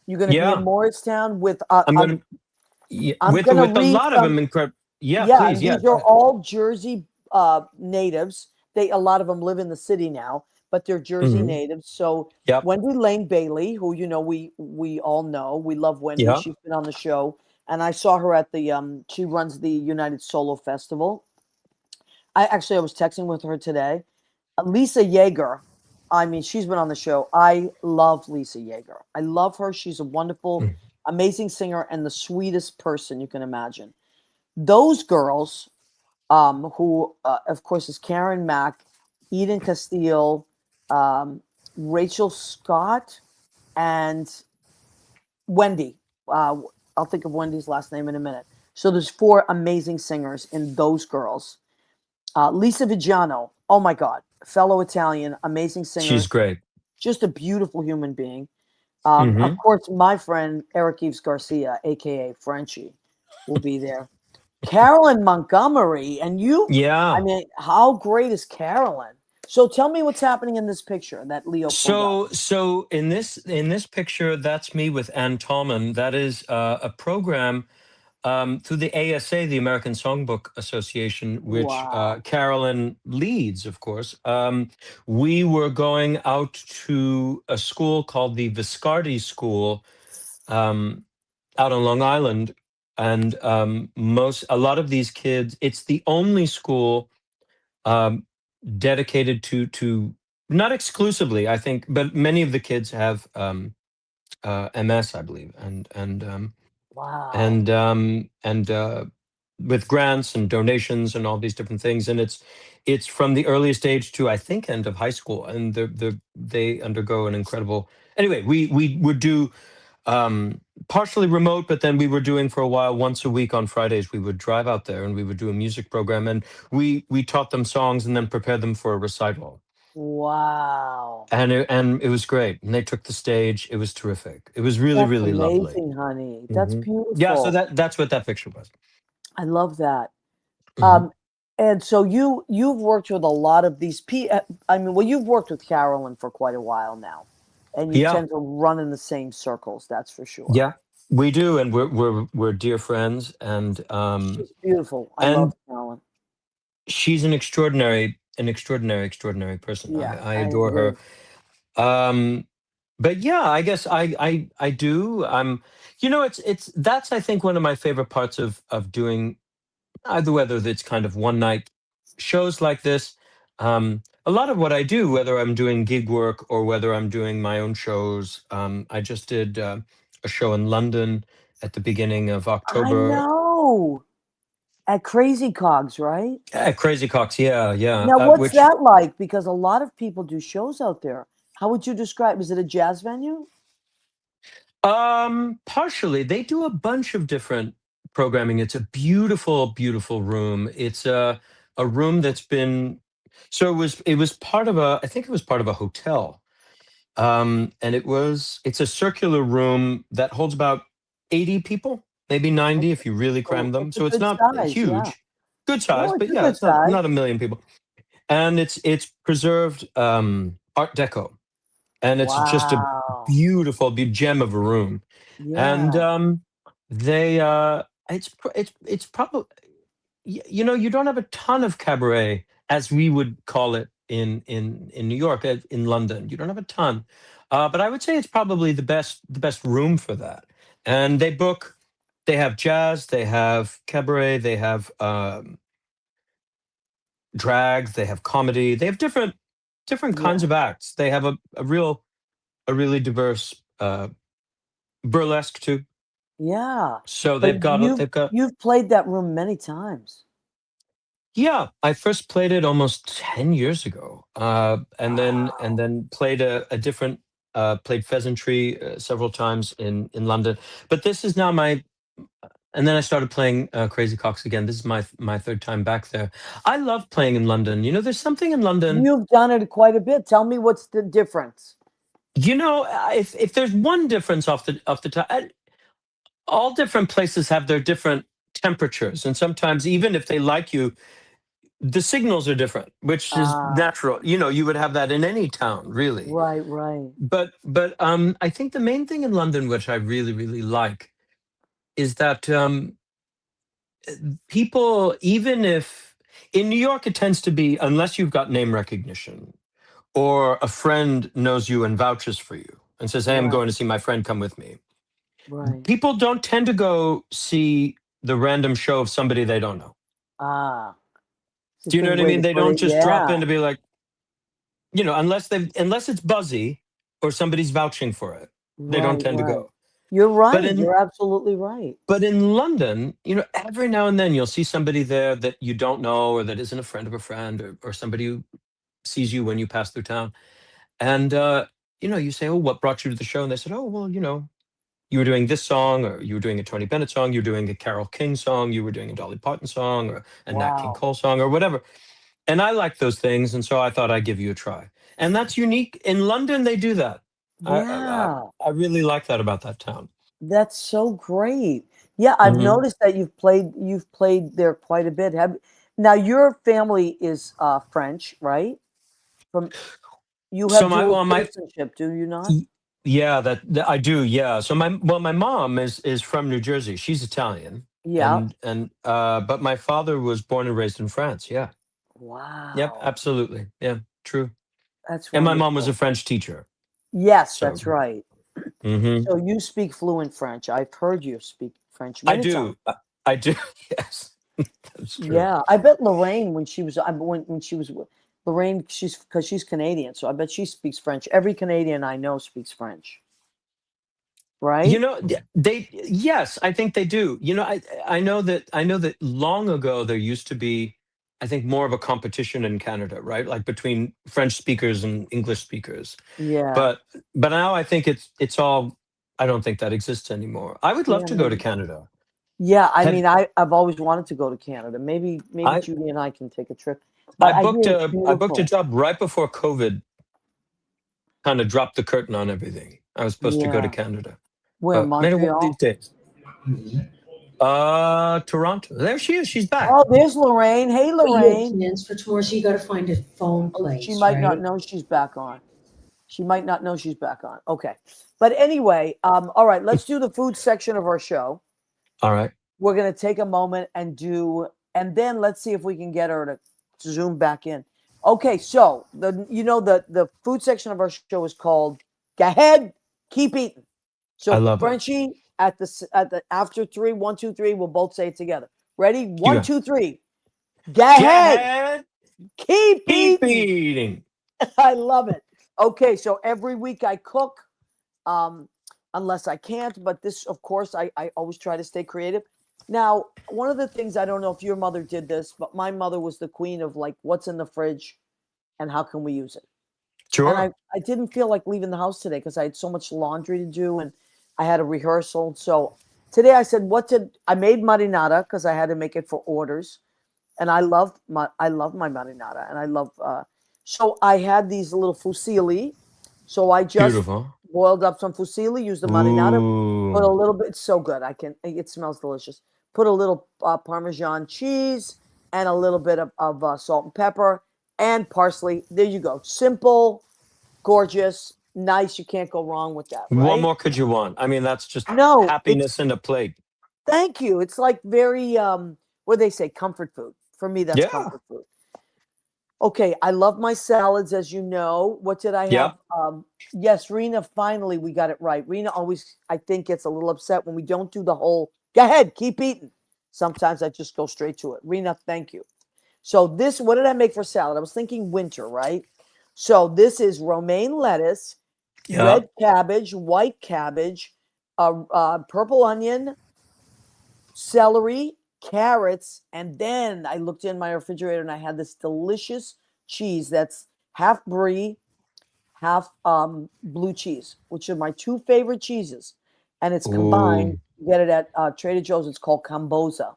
you're going to be in Yeah, Morristown with. I'm gonna. Yeah, I'm with going to with a read lot of some. them incredible. Yeah, Yeah, please. and Yeah, these go are ahead. all Jersey natives. A lot of them live in the city now, but they're Jersey Hmm. natives. So Yep. Wendy Lane Bailey, who we all know, we love Wendy. Yeah. She's been on the show, and I saw her at the She runs the United Solo Festival. I was texting with her today. Lisa Yeager. I mean, she's been on the show. I love Lisa Yeager. I love her. She's a wonderful, Mm. amazing singer and the sweetest person you can imagine. Those girls, who, of course, is Karen Mack, Eden Castile, um, Rachel Scott, and Wendy. I'll think of Wendy's last name in a minute. So there's four amazing singers in those girls. Lisa Vigiano, oh my God, fellow Italian, amazing She's singer, great. just a beautiful human being. Of Hmm. course, my friend Eric Yves Garcia, aka Frenchie, will be there. Carolyn Montgomery, and I Yeah. mean, how great is Carolyn? So tell me what's happening in this picture that Leo pulled up. So in this picture, that's me with Ann Tallman. That is a program through the ASA, the American Songbook Association, which Wow. Carolyn leads, of course. We were going out to a school called the Viscardi School um, out on Long Island, and a lot of these kids. It's the only school um, dedicated to not exclusively, I think, but many of the kids have MS, I believe, Wow. and with grants and donations and all these different things, and it's from the earliest age to, I think, end of high school, and they undergo an incredible. Anyway, we would do partially remote, but then we were doing for a while once a week on Fridays. We would drive out there and we would do a music program, and we taught them songs and then prepared them for a recital. Wow. And it was great. And they took the stage. It was terrific. It was really, That's really lovely. amazing, honey. That's Yeah. So beautiful. that's what that picture was. I love that. Mhm. Um, and so you've worked with a lot of these I mean, well, you've worked with Carolyn for quite a while now, and you Yeah. tend to run in the same circles. That's for sure. Yeah. We do, and we're dear friends, She's beautiful. I love and Carolyn. she's an extraordinary person. Yeah, I I adore agree. her. But yeah, I guess I do. It's that's, I think, one of my favorite parts of doing either, whether it's kind of one night shows like this. A lot of what I do, whether I'm doing gig work or whether I'm doing my own shows. I just did a show in London at the beginning of I October. know. At Crazy Cogs, right? Crazy Cox, yeah. Now, what's Which that like? Because a lot of people do shows out there. How would you describe? Is it a jazz venue? Partially, they do a bunch of different programming. It's a beautiful, beautiful room. It's a room that's been, so it was part of a, I think it was part of a hotel. And it's a circular room that holds about 80 people, maybe 90 if you really cram So them. it's a So it's good not size, yeah. huge, good No, size, it's but a yeah, good it's not size. a million people. And it's preserved Art Deco, and it's just a Wow. beautiful gem of a room. And Yeah. they it's probably, you don't have a ton of cabaret, as we would call it in New York, in London. You don't have a ton, but I would say it's probably the best room for that. And they have jazz, they have cabaret, they have drag, they have comedy, they have different kinds Yeah. of acts. They have a really diverse burlesque too. Yeah. So But they've got. you've played that room many times. Yeah, I first played it almost 10 years ago, and Wow. then played Pheasantry several times in London. But this is now and then I started playing Crazy Cox again. This is my third time back there. I love playing in London. There's something in London. You've done it quite a bit. Tell me what's the difference. If there's one difference off the top, all different places have their different temperatures, and sometimes even if they like you, the signals are different, which is Ah, natural. You would have that in any town, really. right, right. But I think the main thing in London, which I really, really like, is that people, even if in New York, it tends to be, unless you've got name recognition or a friend knows you and vouches for you and says, "Hey, I'm Right, going to see my friend, come with me." right. People don't tend to go see the random show of somebody they don't know. Ah, it's Do a you know good what I way mean? to They put don't it. just drop Yeah, in to be like, unless it's buzzy or somebody's vouching for it, they don't right, tend to right. go. You're But right. in You're absolutely right. but in London, every now and then you'll see somebody there that you don't know, or that isn't a friend of a friend, or somebody who sees you when you pass through town. And you say, "Oh, what brought you to the show?" And they said, "Oh, well, you were doing this song, or you were doing a Tony Bennett song, you were doing a Carole King song, you were doing a Dolly Parton song, or a Nat King Wow. Cole song, or whatever." And I like those things, and so I thought I'd give you a try. And that's unique. In London, they do that. Yeah, I really like that about that town. that's so great. Yeah, I've Hmm. noticed that you've played there quite a bit. Now your family is French, right? From You So have my dual well my citizenship, do you not? y- yeah, that I do. Yeah. So my mom is from New Jersey. She's Italian, Yeah. and but my father was born and raised in France. Yeah. Yep. Wow. Absolutely. Yeah. True. That's And my mom was a wonderful. French teacher. Yes, So. that's right. Hmm. So you speak fluent French. I've heard you speak French I many times. do. I do. Yes. That's true. Yeah, I bet Lorraine when she was I when she was Lorraine, because she's Canadian, so I bet she speaks French. Every Canadian I know speaks French, right? You know, yes, I think they do. You know, I know that long ago there used to be, I think, more of a competition in Canada, right? Like between French speakers and English speakers. Yeah, But now I think it's all, I don't think that exists anymore. I would love yeah, to go to maybe. Canada. Yeah, I Have mean, I've always wanted to go to Canada. Maybe I Judy and I can take a trip. But I hear it's I booked a beautiful. job right before COVID kind of dropped the curtain on everything. I was supposed to go to Yeah. Canada. Where, But maybe one of these Montreal? days. Toronto. There she is. She's back. Oh, there's Lorraine. Hey, But you have Lorraine. plans for tomorrow, so you got to find a phone Oh, she place, might not right? know she's back on. She might not know she's back on. Okay. But anyway, all right, let's do the food section of our show. All right. We're going to take a moment and then let's see if we can get her to zoom back in. Okay, so the food section of our show is called "Go Ahead, Keep Eating." I So love it. Frenchie at the after 3, 1, 2, 3, we'll both say it together. Ready? You 1, go. 2, 3. Go Go ahead, ahead. keep Keep eating. eating. I love it. Okay, so every week I cook, unless I can't, but this, of course, I always try to stay creative. Now, one of the things, I don't know if your mother did this, but my mother was the queen of like, what's in the fridge and how can we use it? And Sure. I didn't feel like leaving the house today because I had so much laundry to do and I had a rehearsal. So today I said, I made marinara because I had to make it for orders. And I love my marinara, and I love. So I had these little fusilli. So I just Beautiful. boiled up some fusilli, used the marinara, put a Ooh. little bit. It's so good. It smells delicious. Put a little Parmesan cheese and a little bit of salt and pepper and parsley. There you go. Simple, gorgeous, nice. You can't go wrong with that, What right? more could you want? I mean, that's just No, it's happiness in a plate. thank you. It's like very what do they say, comfort food. For me, that's Yeah. comfort food. Okay, I love my salads, as you know. What did I Yep. have? Yes, Rena, finally we got it right. Rena always, I think, gets a little upset when we don't do the whole, go ahead, keep eating. Sometimes I just go straight to it. Rena, thank you. So what did I make for salad? I was thinking winter, right? So this is romaine lettuce, Yep. red cabbage, white cabbage, purple onion, celery, carrots, and then I looked in my refrigerator and I had this delicious cheese that's half brie, half blue cheese, which are my two favorite cheeses. And it's combined. Ooh. You get it at Trader Joe's. It's called Camboza.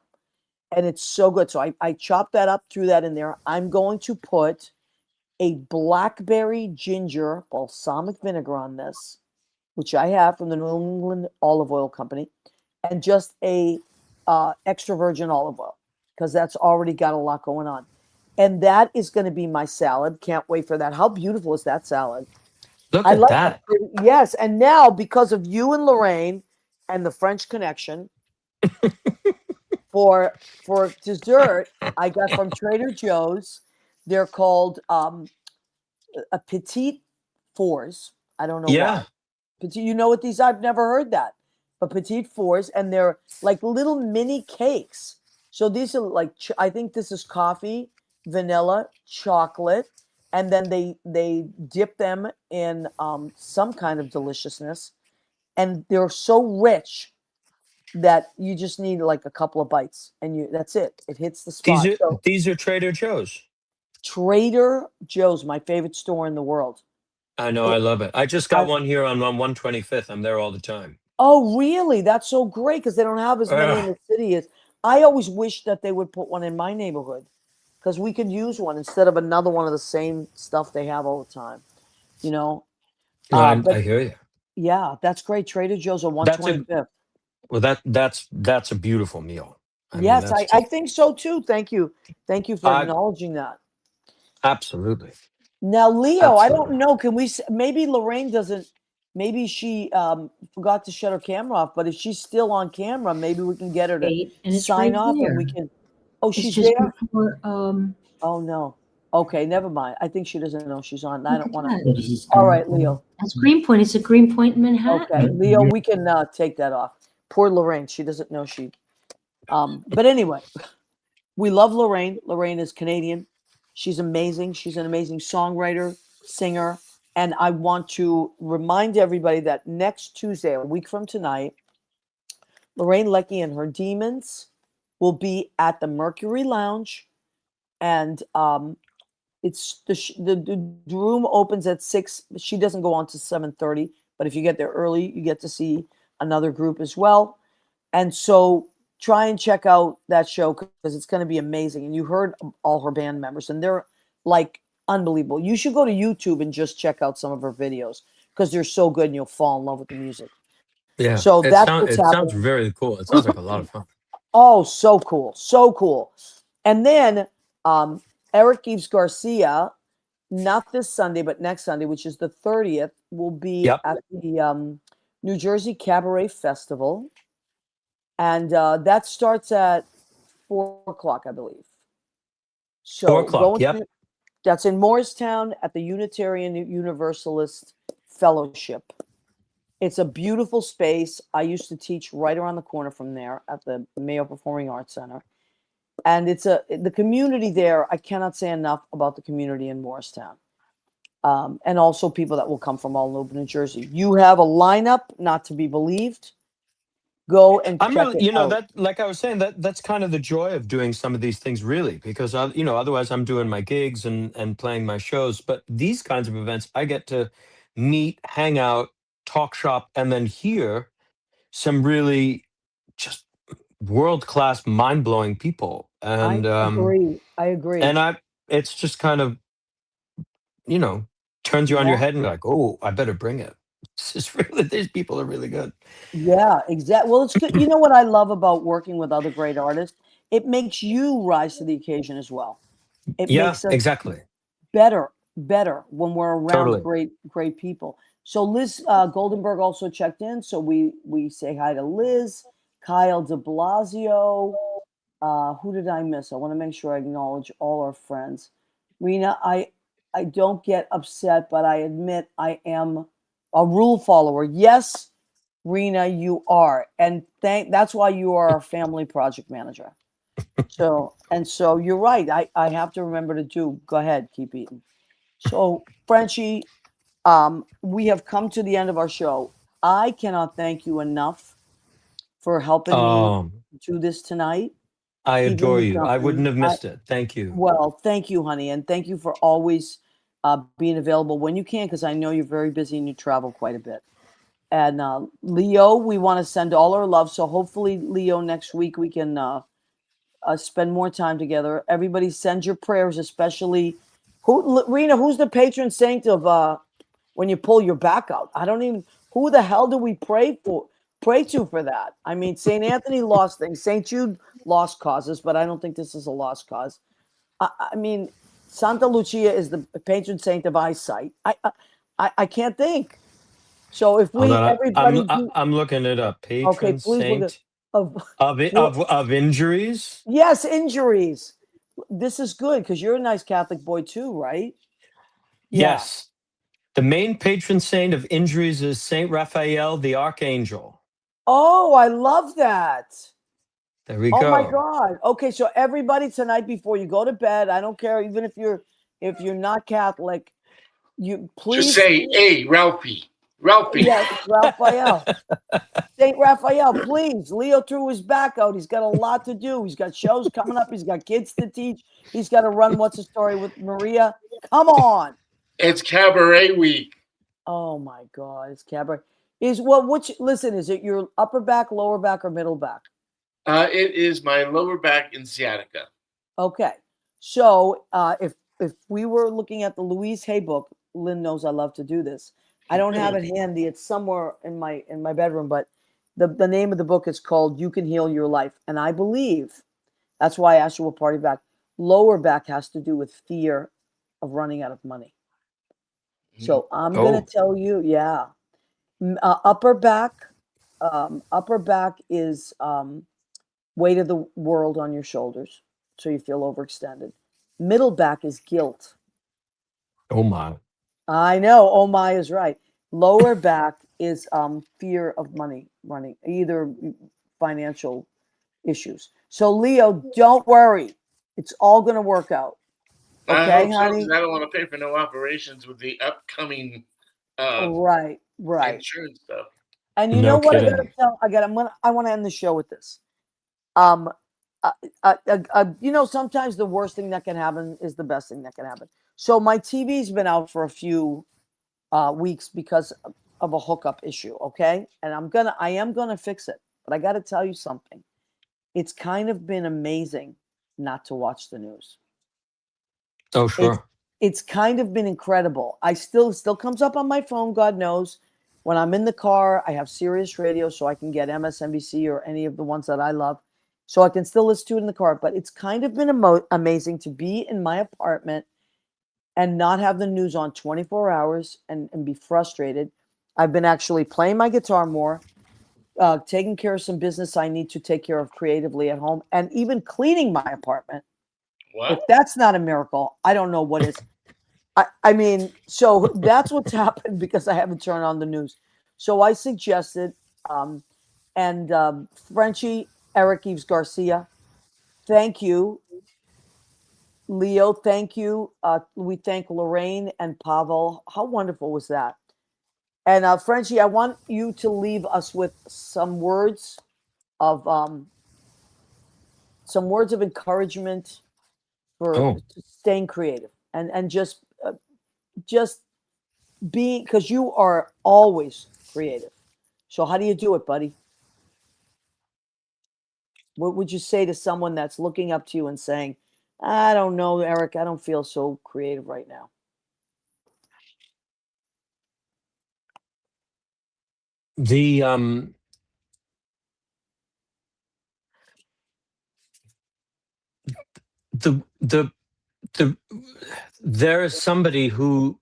And it's so good. So I chopped that up, threw that in there. I'm going to put a blackberry ginger balsamic vinegar on this, which I have from the New England Olive Oil Company, and just a extra virgin olive oil because that's already got a lot going on. And that is going to be my salad. Can't wait for that. How beautiful is that salad? Look I at like that. that. Yes. And now, because of you and Lorraine and the French connection, for dessert, I got from Trader Joe's. They're called a petite fours. I don't know why. Yeah. Petite, you know what these are? I've never heard that. But petite fours, and they're like little mini cakes. So these are like I think this is coffee, vanilla, chocolate, and then they dip them in some kind of deliciousness, and they're so rich that you just need like a couple of bites, and that's it. It hits the spot. So These are Trader Joe's. Trader Joe's, my favorite store in the world. I know, I love it. I just got I, one here on 125th. I'm there all the time. Oh, really? That's so great because they don't have as many in Ugh. the city as I always wish that they would put one in my neighborhood because we could use one instead of another one of the same stuff they have all the time, you know. But I hear you. yeah, that's great. Trader Joe's on That's a 125th. well. That's a beautiful meal. I mean, Yes, that's I just think so too. Thank you. Thank you for I acknowledging that. absolutely, Now, Leo, I don't absolutely. know. Can we? Maybe Lorraine doesn't. Maybe she forgot to shut her camera off. But if she's still on camera, maybe we can get her to Eight, and it's sign right off, and we there. can. Oh, It's she's just there. before. Oh no. Okay, never mind. I think she doesn't know she's on. I Look don't at want to. that. Oh, this is All green. right, Leo. That's Greenpoint. It's a Greenpoint in Okay, Manhattan. Leo, we can take that off. Poor Lorraine. She doesn't know she. But anyway, we love Lorraine. Lorraine is Canadian. She's amazing. She's an amazing songwriter, singer. And I want to remind everybody that next Tuesday, a week from tonight, Lorraine Leckie and her demons will be at the Mercury Lounge. And it's the room opens at 6. She doesn't go on to 7:30. But if you get there early, you get to see another group as well. And so try and check out that show because it's going to be amazing. And you heard all her band members, and they're like unbelievable. You should go to YouTube and just check out some of her videos because they're so good and you'll fall in love with the music. Yeah, So that's what's it sounds happening. very cool. It sounds like a lot of fun. Oh, so cool. So cool. And then Eric Yves Garcia, not this Sunday, but next Sunday, which is the 30th, will be Yep. at the New Jersey Cabaret Festival. And that starts at 4:00, I believe. 4 So o'clock. Yep. that's in Morristown at the Unitarian Universalist Fellowship. It's a beautiful space. I used to teach right around the corner from there at the Mayo Performing Arts Center. And it's the community there. I cannot say enough about the community in Morristown. And also people that will come from all over New Jersey. You have a lineup not to be believed. Go and I'm check really, it out. that, like I was saying, that's kind of the joy of doing some of these things, really, because otherwise I'm doing my gigs and playing my shows. But these kinds of events, I get to meet, hang out, talk shop, and then hear some really just world class, mind blowing people. I agree. I agree. And it's just kind of, turns you on your Yeah. head and you're like, oh, I better bring it. This is really, these people are really good. Yeah, exactly. Well, it's good. You know what I love about working with other great artists? It makes you rise to the occasion as well. It Yeah, makes us exactly. better when we're around Totally. great people. So Liz Goldenberg also checked in. So we say hi to Liz, Kyle de Blasio. Who did I miss? I want to make sure I acknowledge all our friends. Rena, I don't get upset, but I admit I am a rule follower. Yes, Rena, you are. And that's why you are our family project manager. So you're right. I have to remember to do. Go ahead, keep eating. So, Frenchie, we have come to the end of our show. I cannot thank you enough for helping me Um, do this tonight, I keeping adore me you. I wouldn't company. have missed it. Thank you. Well, thank you, honey, and thank you for always being available when you can, because I know you're very busy and you travel quite a bit. And Leo, we want to send all our love. So hopefully, Leo, next week we can spend more time together. Everybody, send your prayers, especially Rena. Who's the patron saint of when you pull your back out? I don't even. Who the hell do we pray for? Pray to for that? I mean, Saint Anthony lost things. Saint Jude lost causes, but I don't think this is a lost cause. I mean, Santa Lucia is the patron saint of eyesight. I can't think. So if Hold we on. everybody do I'm looking it up. okay, Patron please look at saint of of injuries. yes, injuries. This is good because you're a nice Catholic boy too, right? Yeah. Yes. The main patron saint of injuries is Saint Raphael the Archangel. Oh, I love that. There we Oh my go. God. Okay, so everybody tonight before you go to bed, I don't care, even if you're not Catholic, you Just please. say, hey, Ralphie. Ralphie. Yes, Raphael. Saint Raphael, please. Leo threw his back out. He's got a lot to do. He's got shows coming up. He's got kids to teach. He's got to run What's the Story with Maria. Come on. It's cabaret week. Oh my God, it's cabaret. Listen, is it your upper back, lower back, or middle back? It is my lower back and sciatica. Okay. So if we were looking at the Louise Hay book, Lynn knows I love to do this. I don't have it handy. It's somewhere in my bedroom, but the name of the book is called You Can Heal Your Life. And I believe that's why I asked you what party back. Lower back has to do with fear of running out of money. So I'm gonna tell you, yeah. Upper back is weight of the world on your shoulders, so you feel overextended. Middle back is guilt. Oh my. I know. Oh my is right. Lower back is fear of money running, either financial issues. So Leo, don't worry. It's all going to work out. I Okay, hope so, honey. 'cause I don't want to pay for no operations with the upcoming Right. insurance stuff. And you No know what? kidding. I want to end the show with this. Sometimes the worst thing that can happen is the best thing that can happen. So my TV's been out for a few weeks because of a hookup issue. Okay, and I am gonna fix it. But I got to tell you something. It's kind of been amazing not to watch the news. Oh, It's sure. it's kind of been incredible. I still comes up on my phone, God knows. When I'm in the car, I have Sirius Radio so I can get MSNBC or any of the ones that I love. So I can still listen to it in the car, but it's kind of been amazing to be in my apartment and not have the news on 24 hours and be frustrated. I've been actually playing my guitar more, taking care of some business I need to take care of creatively at home, and even cleaning my apartment. If What? that's not a miracle, I don't know what is. I mean, so that's what's happened because I haven't turned on the news. So I suggested, Frenchie, Eric Yves Garcia, thank you. Leo, thank you. We thank Lorraine and Pavel. How wonderful was that? And Frenchie, I want you to leave us with some words of encouragement for Oh, staying creative and just being, because you are always creative. So how do you do it, buddy? What would you say to someone that's looking up to you and saying, I don't know, Eric, I don't feel so creative right now? the the the the there is somebody who,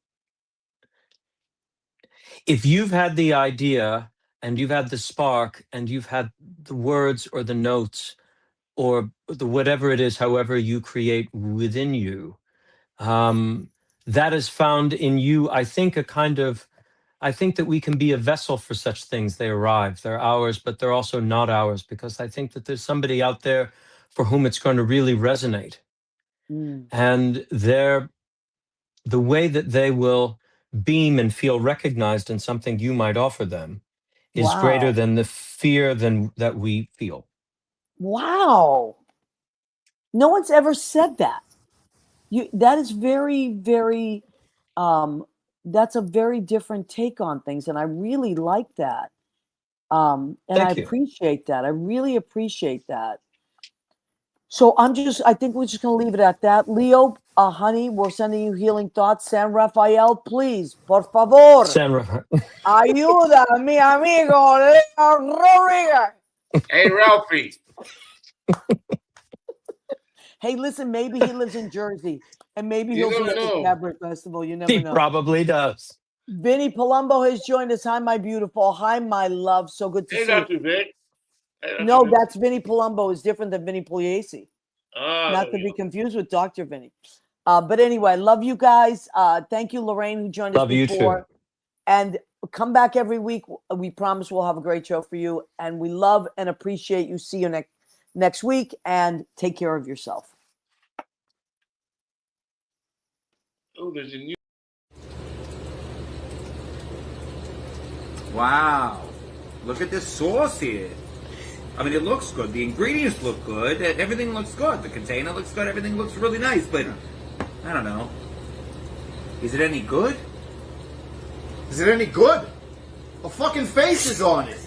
if you've had the idea and you've had the spark and you've had the words or the notes or the whatever it is, however you create within you, um, that is found in you. I think that we can be a vessel for such things. They arrive, they're ours, but they're also not ours, because I think that there's somebody out there for whom it's going to really resonate. Mm. And the way that they will beam and feel recognized in something you might offer them is greater Wow. than the fear that we feel. Wow. No one's ever said that. That is very, very, that's a very different take on things. And I really like that. And I Thank you. appreciate that. I really appreciate that. So I think we're just going to leave it at that. Leo, honey, we're sending you healing thoughts. San Rafael, please, por favor, San Rafael. ayuda a mi amigo Leo Rodriguez. Hey, Ralphie. Hey, listen, maybe he lives in Jersey, and maybe You he'll be never at the know. Cabaret Festival. You never He know. probably does. Vinny Palumbo has joined us. Hi, my beautiful. Hi, my love. So good to Hey, see you. Dr. Vic. Hey, Dr. No, Vic. that's Vinny Palumbo. Is different than Vinny Pugliese. Not There to we be go. confused with Dr. Vinny. But anyway, I love you guys. Thank you, Lorraine, who joined us Love you before. too. And come back every week. We promise we'll have a great show for you. And we love and appreciate you. See you next week. And take care of yourself. Oh, there's a new. Wow. Look at this sauce here. I mean, it looks good. The ingredients look good. Everything looks good. The container looks good. Everything looks really nice. But, I don't know. Is it any good? Is it any good? A fucking face is on it.